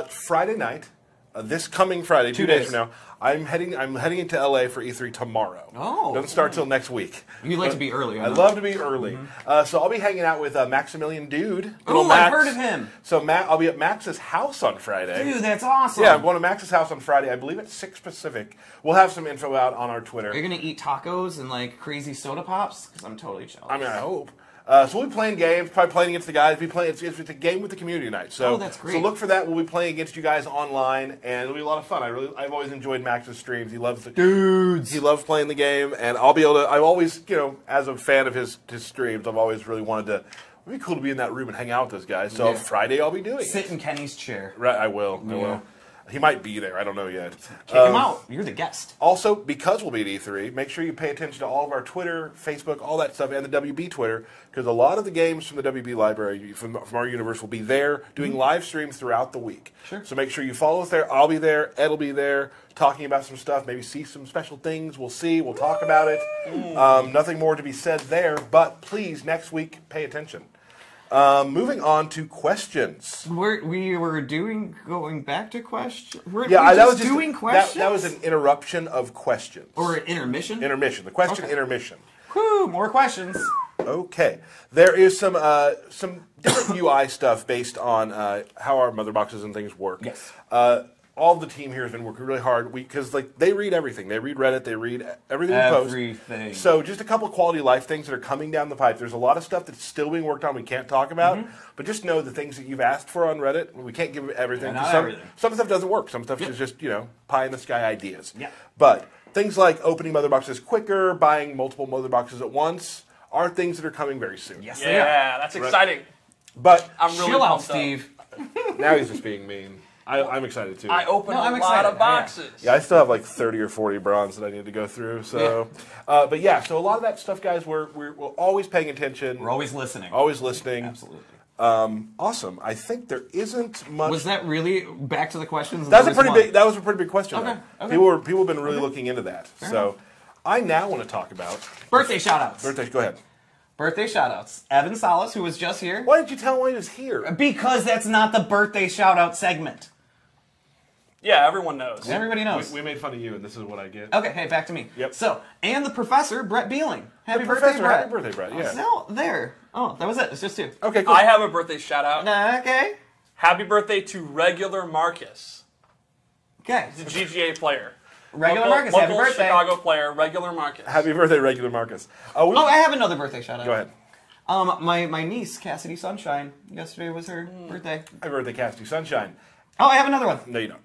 Friday night, this coming Friday, 2 days from now, I'm heading into LA for E3 tomorrow. Oh. Doesn't start till next week. You like to be early. I love to be early. So I'll be hanging out with Maximilian Dude. Oh, Max. I've heard of him. So I'll be at Max's house on Friday. Dude, that's awesome. Yeah, I'm going to Max's house on Friday. I believe it's 6 Pacific. We'll have some info out on our Twitter. Are you going to eat tacos and like crazy soda pops? Because I'm totally jealous. I mean, I hope. So we'll be playing games, probably playing against the guys. It's a game with the community night. So, that's great. So look for that. We'll be playing against you guys online, and it'll be a lot of fun. I've always enjoyed Max's streams. He loves the dudes. He loves playing the game, and I'll be able to. I've always, as a fan of his streams, I've always really wanted to. It'd be cool to be in that room and hang out with those guys. So Friday, I'll be doing Sit it. in Kenny's chair. Right, I will. I will. He might be there. I don't know yet. Kick him out. You're the guest. Also, because we'll be at E3, make sure you pay attention to all of our Twitter, Facebook, all that stuff, and the WB Twitter, because a lot of the games from the WB library, from our universe, will be there doing live streams throughout the week. Sure. So make sure you follow us there. I'll be there. Ed will be there talking about some stuff, maybe see some special things. We'll see. We'll talk about it. Nothing more to be said there, but please, next week, pay attention. Moving on to questions. We were going back to questions. That was just doing questions. That was an interruption of questions. Or an intermission. Intermission. The question intermission. Whew, more questions. Okay, there is some different UI stuff based on how our mother boxes and things work. Yes. All of the team here has been working really hard because they read everything. They read Reddit. They read everything we post. Everything. So just a couple of quality of life things that are coming down the pipe. There's a lot of stuff that's still being worked on we can't talk about. But just know the things that you've asked for on Reddit. We can't give everything. Yeah, not some, everything. Some stuff doesn't work. Some stuff is just pie in the sky ideas. Yeah. But things like opening mother boxes quicker, buying multiple mother boxes at once are things that are coming very soon. Yes, they are. Yeah, that's exciting. But I'm really Chill out, pumped up. Steve. now he's just being mean. I'm excited too. I opened I'm a lot excited. of boxes. Yeah, I still have like 30 or 40 bronze that I need to go through. So, but yeah, so a lot of that stuff, guys, we're always paying attention. We're always listening. Always listening. Absolutely. Awesome. I think there isn't much. Was that really back to the questions? That was a pretty big question. Okay, though. okay. People have been really looking into that. So, I now want to talk about Birthday shoutouts. birthdays. Go ahead. Birthday shoutouts. Evan Salas, who was just here. Why didn't you tell him why he was here? Because that's not the birthday shoutout segment. Yeah, everyone knows. Everybody knows. We made fun of you, and this is what I get. Okay, hey, back to me. Yep. So, and the professor, Brett Beeling. Happy The birthday, professor, Brett. happy birthday, Brett, yeah. No, there. Oh, that was it. It's just two. Okay, cool. I have a birthday shout out. Okay. Happy birthday to regular Marcus. Okay. He's a GGA player. Regular Local- Marcus, happy local birthday. Chicago player, regular Marcus. Happy birthday, regular Marcus. Oh, I have another birthday shout out. Go ahead. My niece, Cassidy Sunshine, yesterday was her birthday. Happy birthday, Cassidy Sunshine. Oh, I have another one. No, you don't.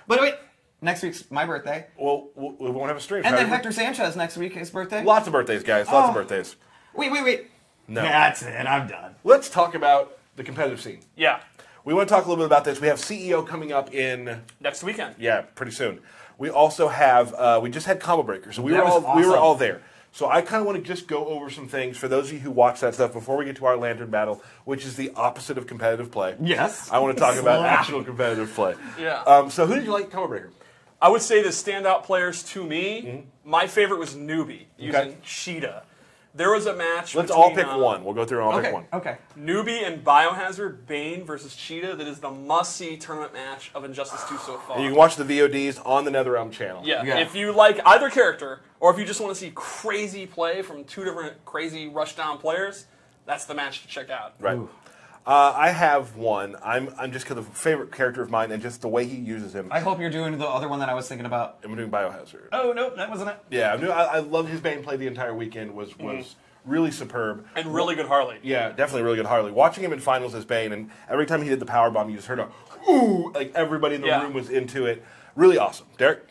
But wait, next week's my birthday. Well, we won't have a stream. And then Happy- Hector Sanchez next week, his birthday. Lots of birthdays, guys. Lots of Oh. birthdays. Wait. No. That's it, I'm done. Let's talk about the competitive scene. Yeah, We want to talk a little bit about this. We have CEO coming up in, next weekend. pretty soon. We also have, we just had Combo Breaker, so we That were was all awesome. there. So I kind of want to just go over some things for those of you who watch that stuff before we get to our Lantern Battle, which is the opposite of competitive play. Yes. I want to talk about actual competitive play. Yeah. So who did you like in Combo Breaker? I would say the standout players to me, my favorite was Newbie using Cheetah. There was a match Let's between, all pick one. We'll go through and all pick one. Okay. Newbie and Biohazard Bane versus Cheetah. That is the must-see tournament match of Injustice 2 so far. And you can watch the VODs on the NetherRealm channel. Yeah, Yeah. if you like either character, or if you just want to see crazy play from two different crazy rushdown players, that's the match to check out. Right. I have one. I'm just because of a favorite character of mine and just the way he uses him. I hope you're doing the other one that I was thinking about. I'm doing Biohazard. Oh, no, that wasn't it. Yeah, I love his Bane play the entire weekend. Was really superb. And really good Harley. Yeah, definitely really good Harley. Watching him in finals as Bane, and every time he did the power bomb, you just heard a ooh, like everybody in the room was into it. Really awesome. Derek?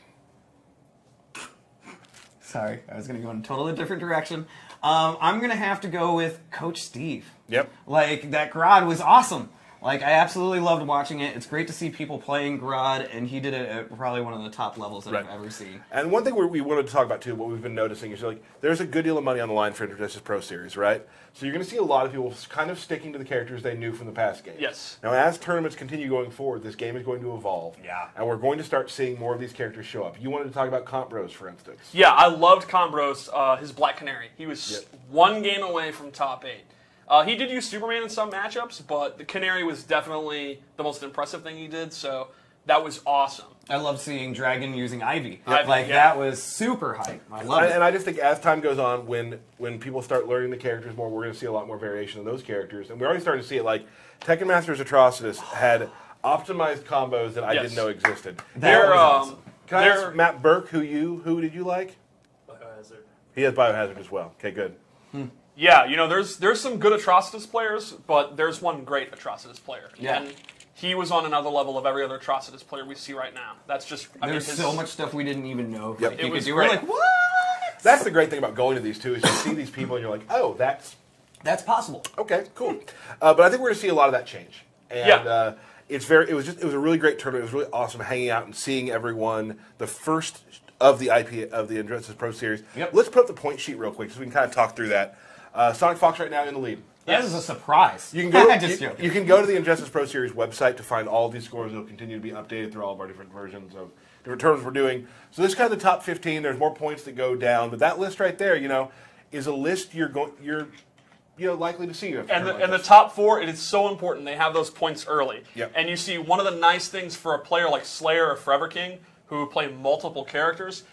Sorry, I was going to go in a totally different direction. I'm going to have to go with Coach Steve. Yep. Like, that Grodd was awesome. Like, I absolutely loved watching it. It's great to see people playing Grodd, and he did it at probably one of the top levels that I've ever seen. And one thing we wanted to talk about, too, what we've been noticing is, like, there's a good deal of money on the line for Injustice Pro Series, right? So you're going to see a lot of people kind of sticking to the characters they knew from the past games. Yes. Now, as tournaments continue going forward, this game is going to evolve. Yeah. And we're going to start seeing more of these characters show up. You wanted to talk about Comp Bros, for instance. Yeah, I loved Combros, his Black Canary. He was one game away from top 8. He did use Superman in some matchups, but the Canary was definitely the most impressive thing he did, so that was awesome. I love seeing Dragon using Ivy. Ivy, That was super hype. I love it. And I just think as time goes on, when people start learning the characters more, we're going to see a lot more variation in those characters. And we're already starting to see it. Like, Tekken Masters Atrocitus had optimized combos that I didn't know existed. That was awesome. Can I ask Matt Burke, who did you like? Biohazard. He has Biohazard as well. Okay, good. Yeah, you know, there's some good Atrocitus players, but there's one great Atrocitus player. Yeah. And he was on another level of every other Atrocitus player we see right now. That's just... There's so much stuff we didn't even know. Yep. Like, It you was could do. We're great. like, what? That's the great thing about going to these, too, is you see these people and you're like, oh, that's... That's possible. Okay, cool. But I think we're going to see a lot of that change. And it was a really great tournament. It was really awesome hanging out and seeing everyone. The first of the IP of the Injustice Pro Series. Yep. Let's put up the point sheet real quick so we can kind of talk through that. Sonic Fox right now in the lead. That is a surprise. You can go. Just joking. You can go to the Injustice Pro Series website to find all these scores. They'll continue to be updated through all of our different versions of different tournaments we're doing. So this is kind of the top 15. There's more points that go down, but that list right there, is a list you're likely to see. And the top 4, it is so important. They have those points early. Yep. And you see one of the nice things for a player like Slayer or Forever King, who play multiple characters,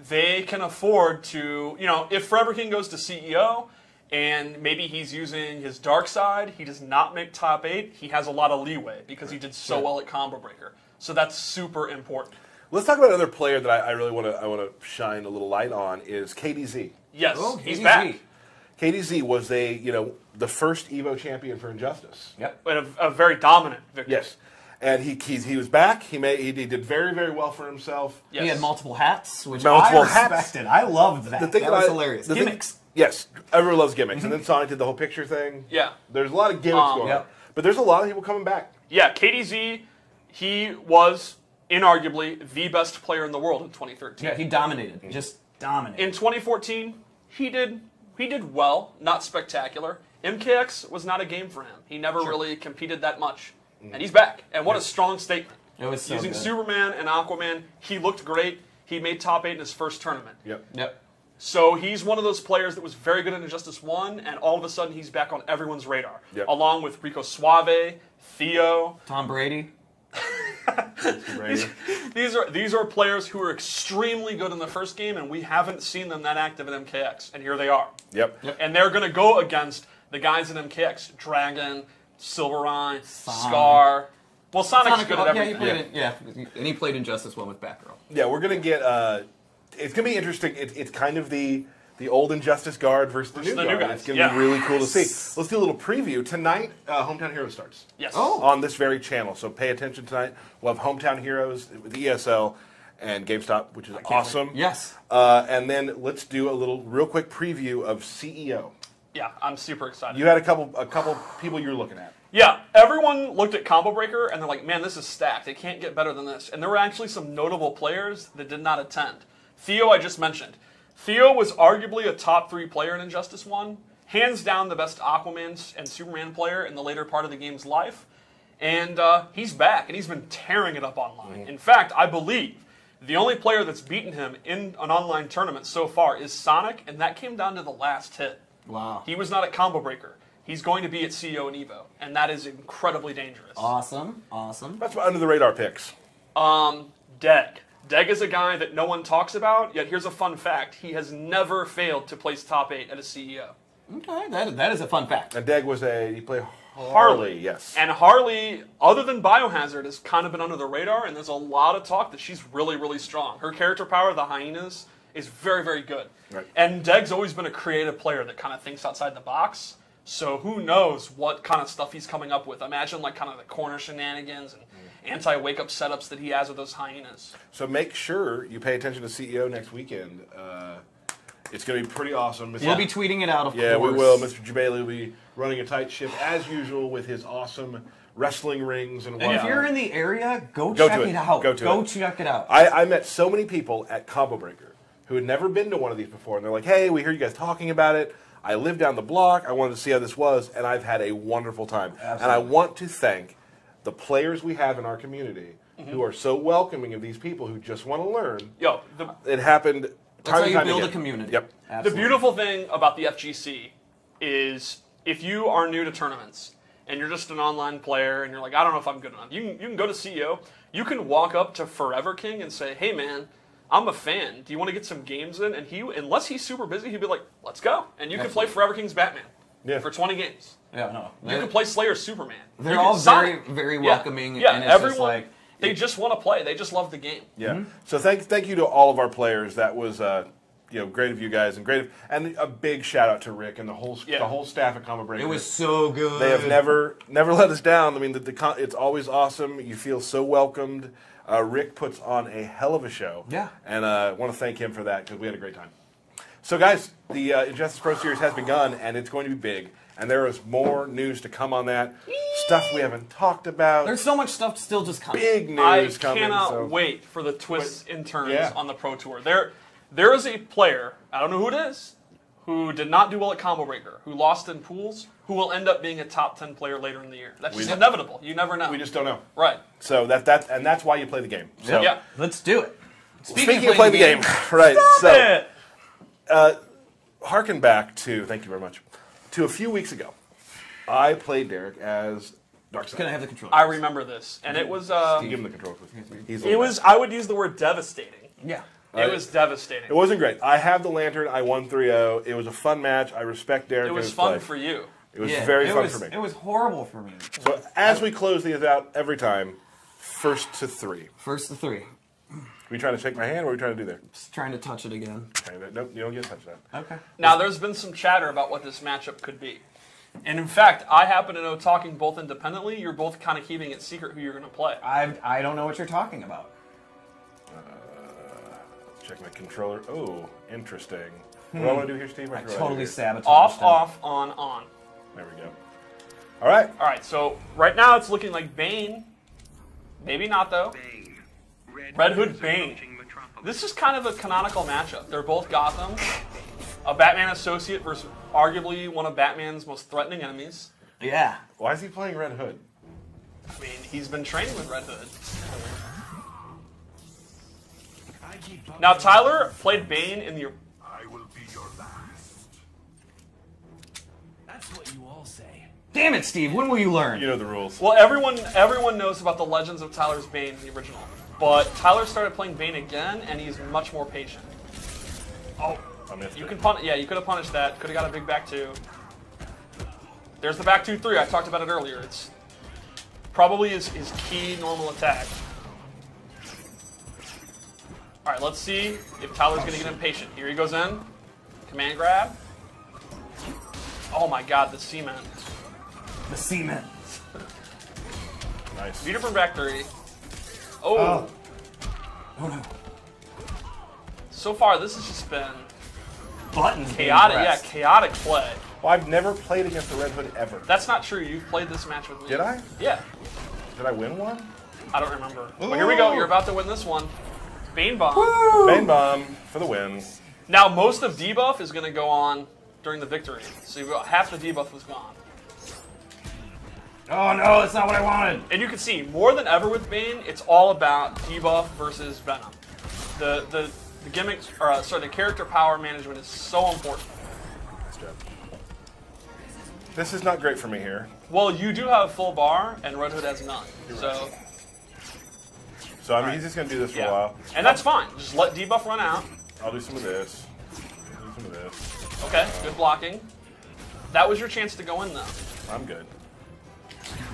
they can afford to, if Forever King goes to CEO, and maybe he's using his dark side, he does not make top 8, he has a lot of leeway because he did so well at Combo Breaker. So that's super important. Let's talk about another player that I really want to shine a little light on is KDZ. Yes, Oh, he's KDZ. back. KDZ was the first Evo champion for Injustice. Yep. And a very dominant victory. Yes, and he was back. He did very, very well for himself. Yes. He had multiple hats, which Multiple I hats. respected. I loved that. The thing That was hilarious. Gimmicks. Yes, everyone loves gimmicks. And then Sonic did the whole picture thing. Yeah. There's a lot of gimmicks going on. Yep. But there's a lot of people coming back. Yeah, KDZ, he was inarguably the best player in the world in 2013. Yeah, he dominated. Just dominated. In 2014, he did well, not spectacular. MKX was not a game for him. He never really competed that much. And he's back. And what a strong statement. It was so Using good. Superman and Aquaman, he looked great. He made top 8 in his first tournament. Yep. So he's one of those players that was very good in Injustice 1, and all of a sudden he's back on everyone's radar. Yep. Along with Rico Suave, Theo. Tom Brady. These are players who are extremely good in the first game, and we haven't seen them that active in MKX, and here they are. Yep. And they're going to go against the guys in MKX: Dragon, Silvereye, Scar. Well, Sonic's good at everything. And he played Injustice 1 with Batgirl. Yeah, we're gonna get. It's gonna be interesting. It's kind of the old Injustice guard versus the new guard. guys. It's gonna Yeah. be really cool to see. Let's do a little preview tonight. Hometown Heroes starts. Yes. On this very channel, so pay attention tonight. We'll have Hometown Heroes with ESL and GameStop, which is awesome. Yes. And then let's do a little real quick preview of CEO. Yeah, I'm super excited. You had a couple people you were looking at. Yeah, everyone looked at Combo Breaker and they're like, man, this is stacked. It can't get better than this. And there were actually some notable players that did not attend. Theo, I just mentioned. Theo was arguably a top 3 player in Injustice 1. Hands down the best Aquaman and Superman player in the later part of the game's life. And he's back, and he's been tearing it up online. In fact, I believe the only player that's beaten him in an online tournament so far is Sonic, and that came down to the last hit. Wow. He was not at Combo Breaker. He's going to be at CEO and Evo, and that is incredibly dangerous. Awesome. That's my under the radar picks. Deg. Deg is a guy that no one talks about, yet here's a fun fact. He has never failed to place top 8 at a CEO. Okay, that is a fun fact. And Deg he played Harley, yes. And Harley, other than Biohazard, has kind of been under the radar, and there's a lot of talk that she's really, really strong. Her character power, the Hyenas, is very, very good. Right. And Deg's always been a creative player that kind of thinks outside the box. So who knows what kind of stuff he's coming up with. Imagine like kind of the corner shenanigans and anti-wake up setups that he has with those hyenas. So make sure you pay attention to CEO next weekend. It's going to be pretty awesome. We'll be tweeting it out, of course. Yeah, we will. Mr. Jabali will be running a tight ship as usual with his awesome wrestling rings and whatnot. And if you're in the area, go to check it. it out. Go to it. Check it out. I met so many people at Combo Breaker who had never been to one of these before, and they're like, hey, we hear you guys talking about it. I live down the block. I wanted to see how this was, and I've had a wonderful time. Absolutely. And I want to thank the players we have in our community who are so welcoming of these people who just want to learn. Yo, It happened time That's how and you time build again. a community. Yep. Absolutely. The beautiful thing about the FGC is if you are new to tournaments and you're just an online player and you're like, I don't know if I'm good enough, you can go to CEO, you can walk up to Forever King and say, hey man, I'm a fan. Do you want to get some games in? And he, unless he's super busy, he'd be like, let's go. And you can play Forever King's Batman for 20 games. Yeah, no. You can play Slayer's Superman. They're You can all Sonic. very welcoming. Yeah, and it's everyone, just like, they just want to play. They just love the game. Yeah. So thank you to all of our players. That was great of you guys, and a big shout out to Rick and the whole staff at Combo Breaker. it was so good. They have never let us down. I mean, it's always awesome. You feel so welcomed. Rick puts on a hell of a show. Yeah. And I want to thank him for that because we had a great time. So, guys, the Injustice Pro Series has begun, and it's going to be big. And there is more news to come on that. Stuff we haven't talked about. There's so much stuff still just coming. Big news I coming. cannot wait for the twists and turns on the Pro Tour. There is a player, I don't know who it is, who did not do well at Combo Breaker, who lost in pools, who will end up being a top 10 player later in the year. That's just inevitable. You never know. We just don't know. Right. So that's why you play the game. So, Yeah. Let's do it. Speaking of playing the game, right? Harken back to, thank you very much, to a few weeks ago. I played Derek as Darkseid. Can I have the controller? I remember this, and it was. Give him the controller, please. It was. I would use the word devastating. Yeah. It was devastating. It wasn't great. I have the lantern. I won 3-0. It was a fun match. I respect Derek. It was and his fun play. for you. It was very fun for me. It was horrible for me. So as we close these out every time, first to 3. First to 3. Are we trying to shake my hand? What are we trying to do there? Just trying to touch it again. Nope, you don't get to touch that. Okay. Now, there's been some chatter about what this matchup could be. And in fact, I happen to know, talking both independently, you're both kind of keeping it secret who you're going to play. I don't know what you're talking about. Check my controller. Oh, interesting. What do I want to do here, Steve? I totally sabotaged Off, him. off, on. There we go. All right. All right, so right now it's looking like Bane. Maybe not, though. Red Hood, Bane. This is kind of a canonical matchup. They're both Gotham. A Batman associate versus arguably one of Batman's most threatening enemies. Yeah. Why is he playing Red Hood? I mean, he's been training with Red Hood. Now, Tyler played Bane in the... I will be your last. That's what you all say. Damn it, Steve. When will you learn? You know the rules. Well, everyone knows about the legends of Tyler's Bane in the original. But Tyler started playing Bane again, and he's much more patient. Oh, I missed you it. can punish. Yeah, you could have punished that. Could have got a big back two. There's the back 2-3. I talked about it earlier. It's probably his key normal attack. All right, let's see if Tyler's going to get impatient. Here he goes in. Command grab. Oh my God, the cement. The cement. Nice. View from back 3. Oh. Oh no. So far, this has just been Buttons. chaotic. Yeah, chaotic play. Well, I've never played against the Red Hood ever. That's not true. You've played this match with me. Did I? Yeah. Did I win one? I don't remember. But here we go. You're about to win this one. Bane Bomb. Bane Bomb for the win. Now, most of debuff is going to go on during the victory. So you've got half the debuff was gone. Oh no, that's not what I wanted. And you can see, more than ever with Bane, it's all about debuff versus Venom. The gimmicks, or the character power management is so important. Nice job. This is not great for me here. Well, you do have full bar, and Red Hood has none. So I mean, he's just going to do this for a while. And that's fine. Just let debuff run out. I'll do some of this. Do some of this. Okay, good blocking. That was your chance to go in, though. I'm good.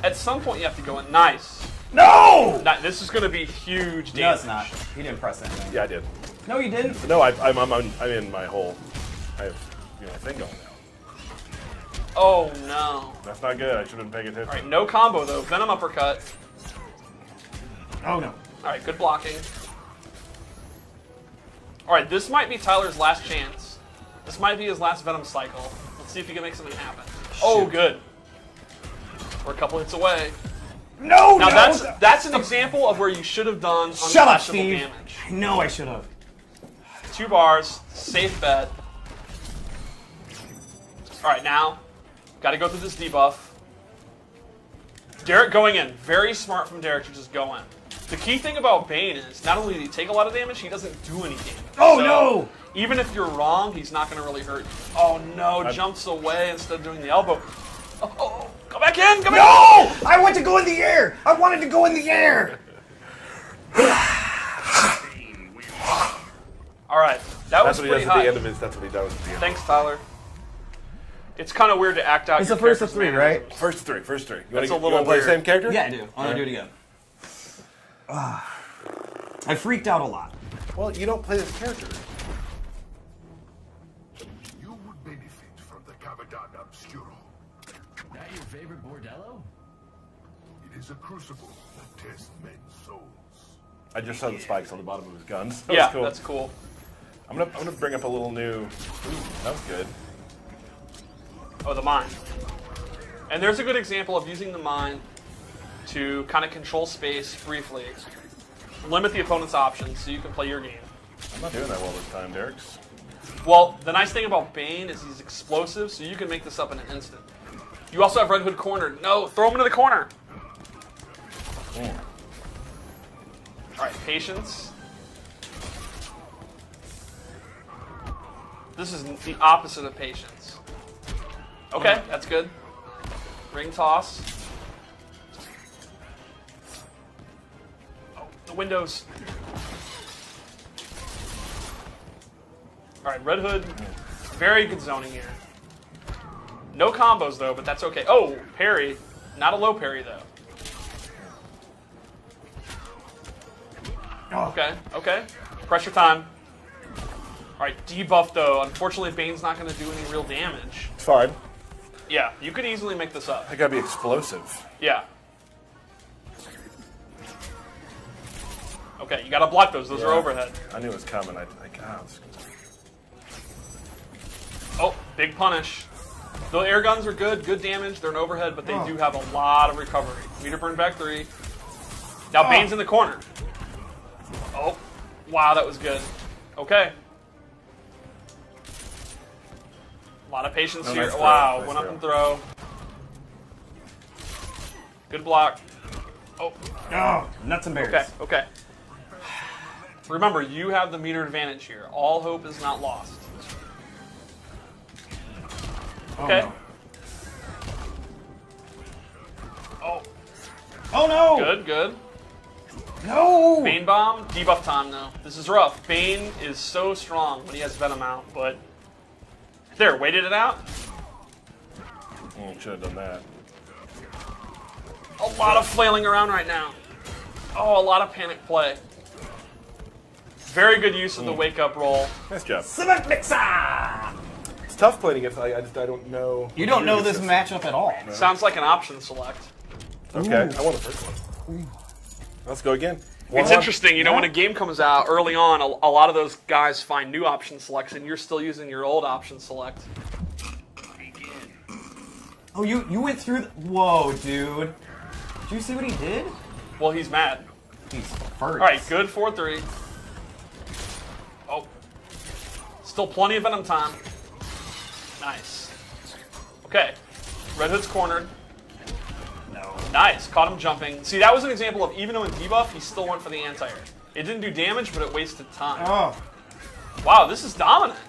At some point, you have to go in. Nice. No! This is going to be huge damage. No, it's not. He didn't press anything. Yeah, I did. No, you didn't. No, I'm in my whole. I have thing going now. Oh no. That's not good. I should have been paying attention. All right, no combo though. Venom uppercut. Oh no. All right, good blocking. All right, this might be Tyler's last chance. This might be his last Venom cycle. Let's see if he can make something happen. Oh, good. We're a couple hits away. No, Now no. that's an example of where you should have done Shut up, unslashable Steve. damage. I know I should have. 2 bars, safe bet. All right, now got to go through this debuff. Derek going in. Very smart from Derek to just go in. The key thing about Bane is not only did he take a lot of damage, he doesn't do any damage. Oh, So, no! Even if you're wrong, he's not going to really hurt you. Oh no, jumps away instead of doing the elbow. Oh, go back in, go back in! No! I want to go in the air! I wanted to go in the air! All right, that was That's what he pretty does at high. the end of his. That's what he does at the end. Thanks, Tyler. It's kind of weird to act out. It's your the first of character's 3, right? mannerisms. First three. You That's a want little to play the weird. same character? Yeah, I do. I'm gonna do it again. I freaked out a lot. Well, you don't play this character. You would benefit from the Cavadon Obscuro. That your favorite bordello? It is a crucible that tests men's souls. I just saw the spikes on the bottom of his guns. That Yeah, was cool. that's cool. I'm gonna bring up a little new. Ooh, that was good. Oh, the mine. And there's a good example of using the mine to kind of control space briefly. Limit the opponent's options so you can play your game. I'm not doing that well this time, Derek's. Well, the nice thing about Bane is he's explosive, so you can make this up in an instant. You also have Red Hood cornered. No, throw him into the corner. All right, patience. This is the opposite of patience. Okay, that's good. Ring toss. Oh, the windows. All right, Red Hood. Very good zoning here. No combos, though, but that's okay. Oh, parry. Not a low parry, though. Okay, okay. Pressure time. All right, debuff, though. Unfortunately, Bane's not going to do any real damage. It's fine. Yeah, you could easily make this up. I gotta be explosive. Yeah. Okay, you got to block those. Those are Yeah. overhead. I knew it was coming. Oh, big punish. The air guns are good damage. They're an overhead, but they do have a lot of recovery. Meter burn back 3. Now Bane's in the corner. Oh, wow, that was good. Okay. A lot of patience Oh, here. nice throw, Wow, nice went up throw. and throw. Good block. Oh, Oh, nuts and bears. okay, okay. Remember, you have the meter advantage here. All hope is not lost. Okay. no. Oh, Oh no! good, good. No! Bane bomb, debuff time though. This is rough. Bane is so strong when he has Venom out, but there, waited it out. Should have done that. A lot of flailing around right now. Oh, a lot of panic play. Very good use of the wake up roll. Nice job. Cement mixer! It's tough playing against. I don't know. You don't know this matchup at all. Sounds like an option select. Okay, I want the first one. Let's go again. It's interesting, you know, when a game comes out early on, a lot of those guys find new option selects, and you're still using your old option select. Oh, you went through the... Whoa, dude. Did you see what he did? Well, he's mad. He's first. All right, good 4-3. Oh, still plenty of Venom time. Nice. Okay, Red Hood's cornered. No. Nice, caught him jumping. See, that was an example of even though in debuff, he still went for the anti-air. It didn't do damage, but it wasted time. Oh. Wow, this is dominant.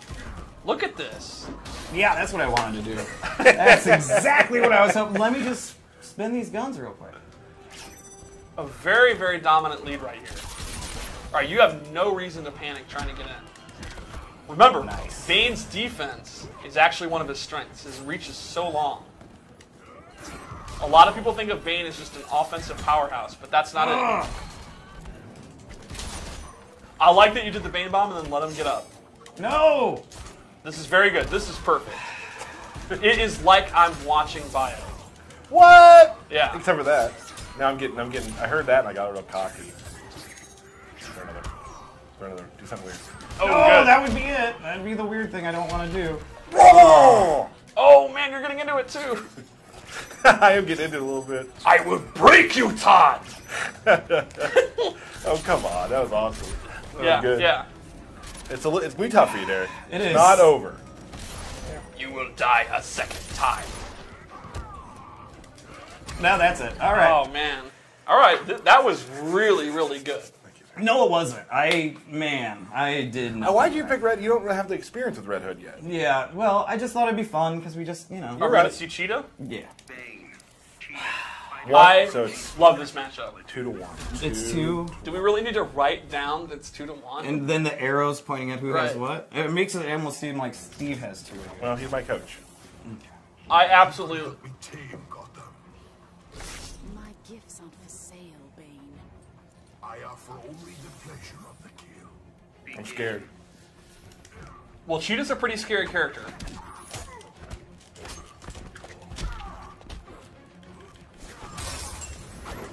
Look at this. Yeah, that's what I wanted to do. That's exactly what I was hoping. Let me just spin these guns real quick. A very, very dominant lead right here. All right, you have no reason to panic trying to get in. Remember, Nice. Bane's defense is actually one of his strengths. His reach is so long. A lot of people think of Bane as just an offensive powerhouse, but that's not it. I like that you did the Bane Bomb and then let him get up. No! This is very good. This is perfect. It is like I'm watching Bio. What? Yeah. Except for that. Now I'm getting. I heard that and I got real cocky. Throw another. Do something weird. Oh, Oh, good. that would be it. That'd be the weird thing I don't want to do. Oh, man, you're getting into it, too. I am getting into it a little bit. I will break you, Todd. Oh, come on. That was awesome. That was Yeah, good. yeah. It's gonna be tough for you, Derek. It It's is. not over. You will die a second time. Now that's it. All right. Oh, man. All right, that was really, really good. No, it wasn't. I did not. Why'd you pick Red? You don't really have the experience with Red Hood yet. Yeah, well, I just thought it'd be fun because we just, Are we right. going to see Cheetah? Yeah. I So it's love this matchup. 2-1. It's 2, Do we really need to write down that it's 2-1? and then the arrows pointing at who has Right. what. It makes it almost seem like Steve has 2. Well, he's my coach. I absolutely... We tame Gotham. My gifts aren't for sale, Bane. I offer only the pleasure of the kill. I'm scared. Well, Cheetah's a pretty scary character.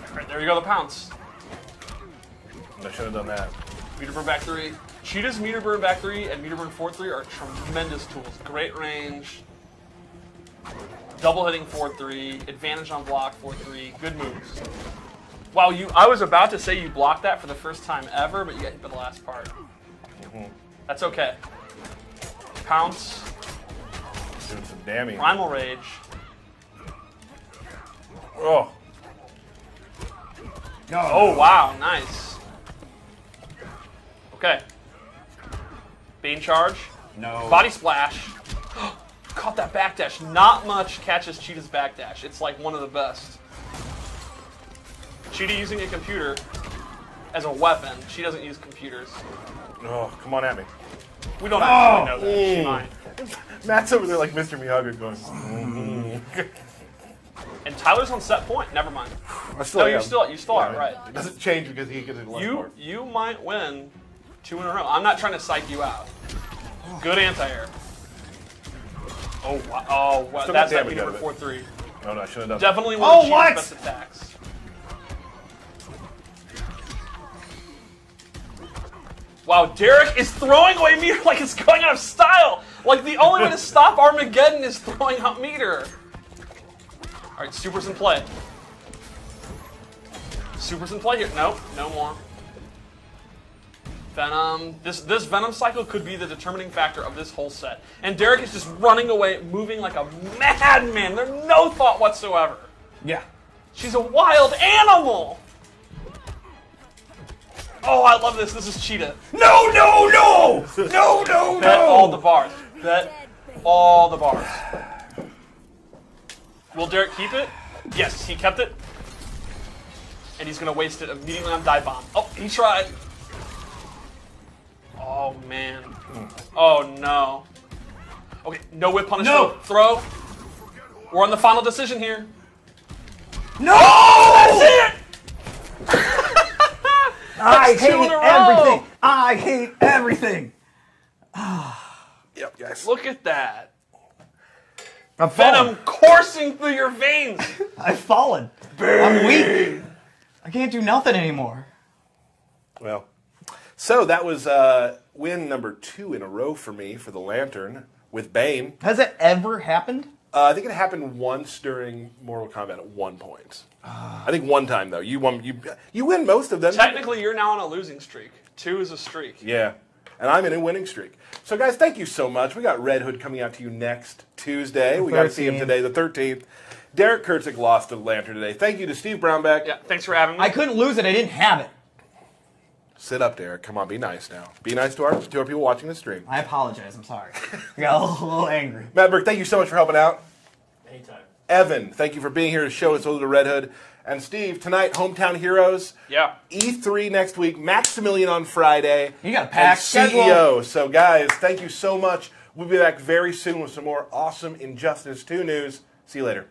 Alright, there you go, the pounce. I should have done that. Meter burn back 3. Cheetah's meter burn back 3 and meter burn forward 3 are tremendous tools. Great range. Double hitting forward 3. Advantage on block forward 3. Good moves. Wow, I was about to say you blocked that for the first time ever, but you got hit by the last part. That's okay. Pounce. Doing some damage. Primal Rage. Oh. Oh, wow, nice. Okay. Bane Charge. No. Body Splash. Caught that backdash. Not much catches Cheetah's backdash. It's like one of the best. Cheetah using a computer as a weapon. She doesn't use computers. Oh, come on at me. We don't actually know that. She might. Matt's over there like Mr. Miyagi going. And Tyler's on set point. Never mind. I still No, am. you still are, right. It doesn't change because he gets it less more. You might win 2 in a row. I'm not trying to psych you out. Good anti-air. Oh, wow. Oh, wow. Still got That's that damage meter out of for it. 4-3. No, I should have done Definitely one Oh, of Cheetah's what? best attacks. Wow, Derek is throwing away meter like it's going out of style. Like the only way to stop Armageddon is throwing out meter. All right, Super's in play. Super's in play here. Nope, no more. Venom. This Venom cycle could be the determining factor of this whole set. And Derek is just running away, moving like a madman. There's no thought whatsoever. Yeah. She's a wild animal. Oh, I love this. This is Cheetah. No, no, no! No, no, Bet all the bars. Bet all the bars. Will Derek keep it? Yes, he kept it. And he's going to waste it immediately on Dive Bomb. Oh, he tried. Oh, man. Oh, no. Okay, no whip punish. No. Throw. We're on the final decision here. No! That's it! I That's 2 in hate a row. everything. I hate everything. Yep, guys. Look at that. I'm falling. Venom coursing through your veins. I've fallen. I'm weak. I can't do nothing anymore. Well, so that was win number 2 in a row for me for the Lantern with Bane. Has it ever happened? I think it happened once during Mortal Kombat at one point. I think one time though. You won. You win most of them. Technically, you're now on a losing streak. 2 is a streak. Yeah, and I'm in a winning streak. So guys, thank you so much. We got Red Hood coming out to you next Tuesday. We got to see him 13th. today, the 13th. Derek Kurtzik lost to the Lantern today. Thank you to Steve Brownback. Yeah, thanks for having me. I couldn't lose it. I didn't have it. Sit up, Derek. Come on, be nice now. Be nice to our people watching the stream. I apologize. I'm sorry. I got a little angry. Matt Burke, thank you so much for helping out. Anytime. Evan, thank you for being here to show us a little Red Hood. And Steve, tonight, Hometown Heroes. Yeah. E3 next week, Maximilian on Friday. You got a packed and CEO. schedule. So, guys, thank you so much. We'll be back very soon with some more awesome Injustice 2 news. See you later.